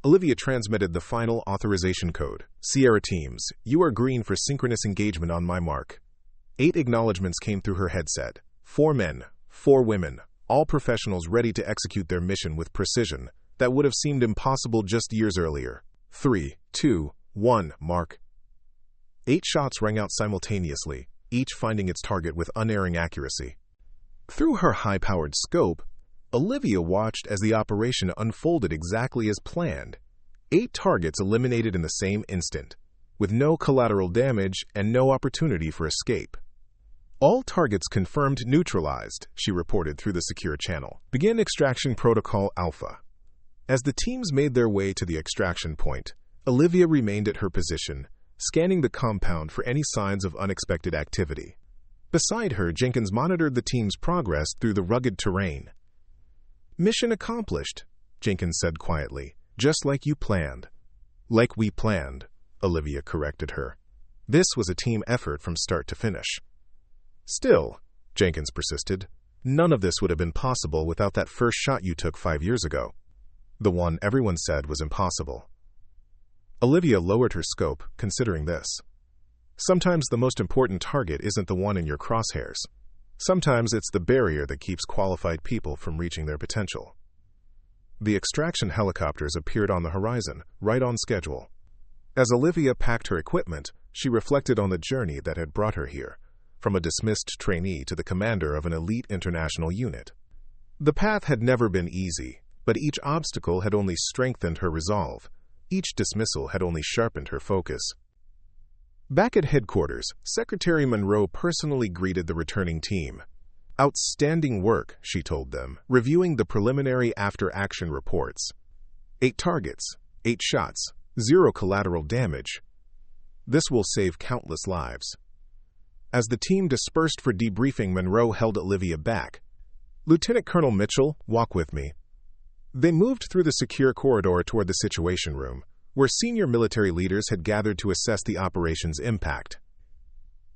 Olivia transmitted the final authorization code. Sierra teams, you are green for synchronous engagement on my mark. 8 acknowledgements came through her headset. 4 men, 4 women, all professionals ready to execute their mission with precision that would have seemed impossible just years earlier. 3, 2, 1, mark. 8 shots rang out simultaneously, each finding its target with unerring accuracy. Through her high-powered scope, Olivia watched as the operation unfolded exactly as planned. 8 targets eliminated in the same instant, with no collateral damage and no opportunity for escape. All targets confirmed neutralized, she reported through the secure channel. Begin extraction protocol Alpha. As the teams made their way to the extraction point, Olivia remained at her position, scanning the compound for any signs of unexpected activity. Beside her, Jenkins monitored the team's progress through the rugged terrain. "Mission accomplished," Jenkins said quietly, "just like you planned." "Like we planned," Olivia corrected her. "This was a team effort from start to finish." "Still," Jenkins persisted, "none of this would have been possible without that first shot you took 5 years ago. The one everyone said was impossible." Olivia lowered her scope, considering this. Sometimes the most important target isn't the one in your crosshairs. Sometimes it's the barrier that keeps qualified people from reaching their potential. The extraction helicopters appeared on the horizon, right on schedule. As Olivia packed her equipment, she reflected on the journey that had brought her here, from a dismissed trainee to the commander of an elite international unit. The path had never been easy, but each obstacle had only strengthened her resolve. Each dismissal had only sharpened her focus. Back at headquarters, Secretary Monroe personally greeted the returning team. "Outstanding work," she told them, reviewing the preliminary after-action reports. 8 targets, 8 shots, 0 collateral damage. This will save countless lives. As the team dispersed for debriefing, Monroe held Olivia back. "Lieutenant Colonel Mitchell, walk with me." They moved through the secure corridor toward the Situation Room, where senior military leaders had gathered to assess the operation's impact.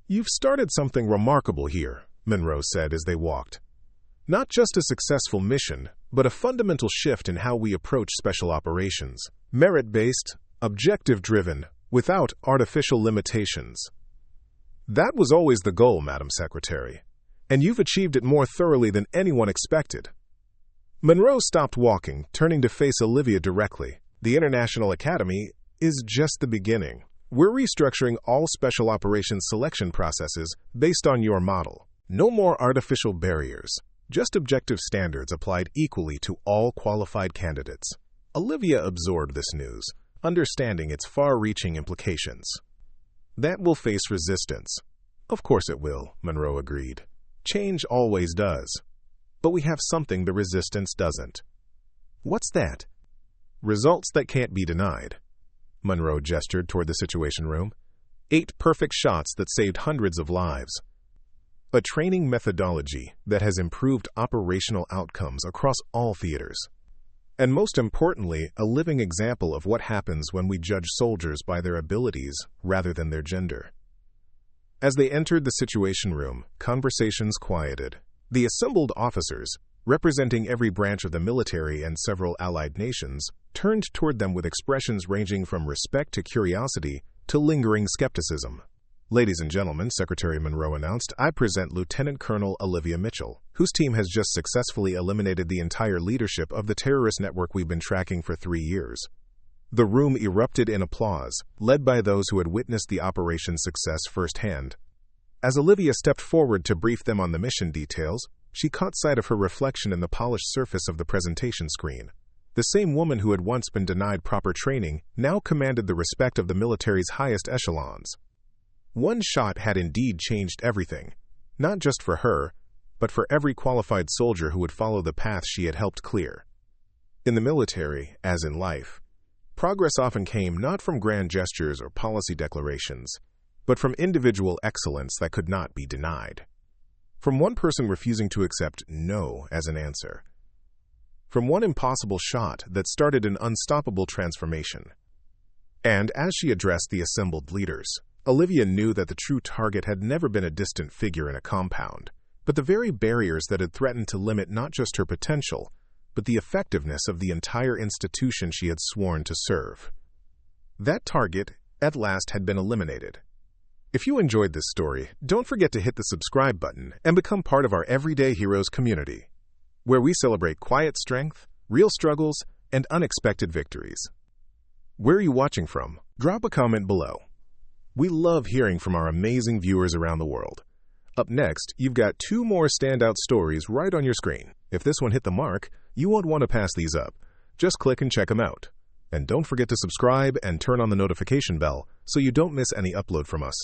"You've started something remarkable here," Monroe said as they walked. "Not just a successful mission, but a fundamental shift in how we approach special operations. Merit-based, objective-driven, without artificial limitations. That was always the goal, Madam Secretary, and you've achieved it more thoroughly than anyone expected." Monroe stopped walking, turning to face Olivia directly. "The International Academy is just the beginning. We're restructuring all special operations selection processes based on your model. No more artificial barriers, just objective standards applied equally to all qualified candidates." Olivia absorbed this news, understanding its far-reaching implications. "That will face resistance." "Of course it will," Monroe agreed. "Change always does. But we have something the resistance doesn't." "What's that?" "Results that can't be denied." Monroe gestured toward the Situation Room. 8 perfect shots that saved hundreds of lives. A training methodology that has improved operational outcomes across all theaters. And most importantly, a living example of what happens when we judge soldiers by their abilities rather than their gender. As they entered the Situation Room, conversations quieted. The assembled officers, representing every branch of the military and several allied nations, turned toward them with expressions ranging from respect to curiosity to lingering skepticism. "Ladies and gentlemen," Secretary Monroe announced, "I present Lieutenant Colonel Olivia Mitchell, whose team has just successfully eliminated the entire leadership of the terrorist network we've been tracking for 3 years." The room erupted in applause, led by those who had witnessed the operation's success firsthand. As Olivia stepped forward to brief them on the mission details, she caught sight of her reflection in the polished surface of the presentation screen. The same woman who had once been denied proper training now commanded the respect of the military's highest echelons. One shot had indeed changed everything, not just for her, but for every qualified soldier who would follow the path she had helped clear. In the military, as in life, progress often came not from grand gestures or policy declarations, but from individual excellence that could not be denied. From one person refusing to accept no as an answer. From one impossible shot that started an unstoppable transformation. And as she addressed the assembled leaders, Olivia knew that the true target had never been a distant figure in a compound, but the very barriers that had threatened to limit not just her potential, but the effectiveness of the entire institution she had sworn to serve. That target, at last, had been eliminated. If you enjoyed this story, don't forget to hit the subscribe button and become part of our Everyday Heroes community, where we celebrate quiet strength, real struggles, and unexpected victories. Where are you watching from? Drop a comment below. We love hearing from our amazing viewers around the world. Up next, you've got 2 more standout stories right on your screen. If this one hit the mark, you won't want to pass these up. Just click and check them out. And don't forget to subscribe and turn on the notification bell so you don't miss any upload from us.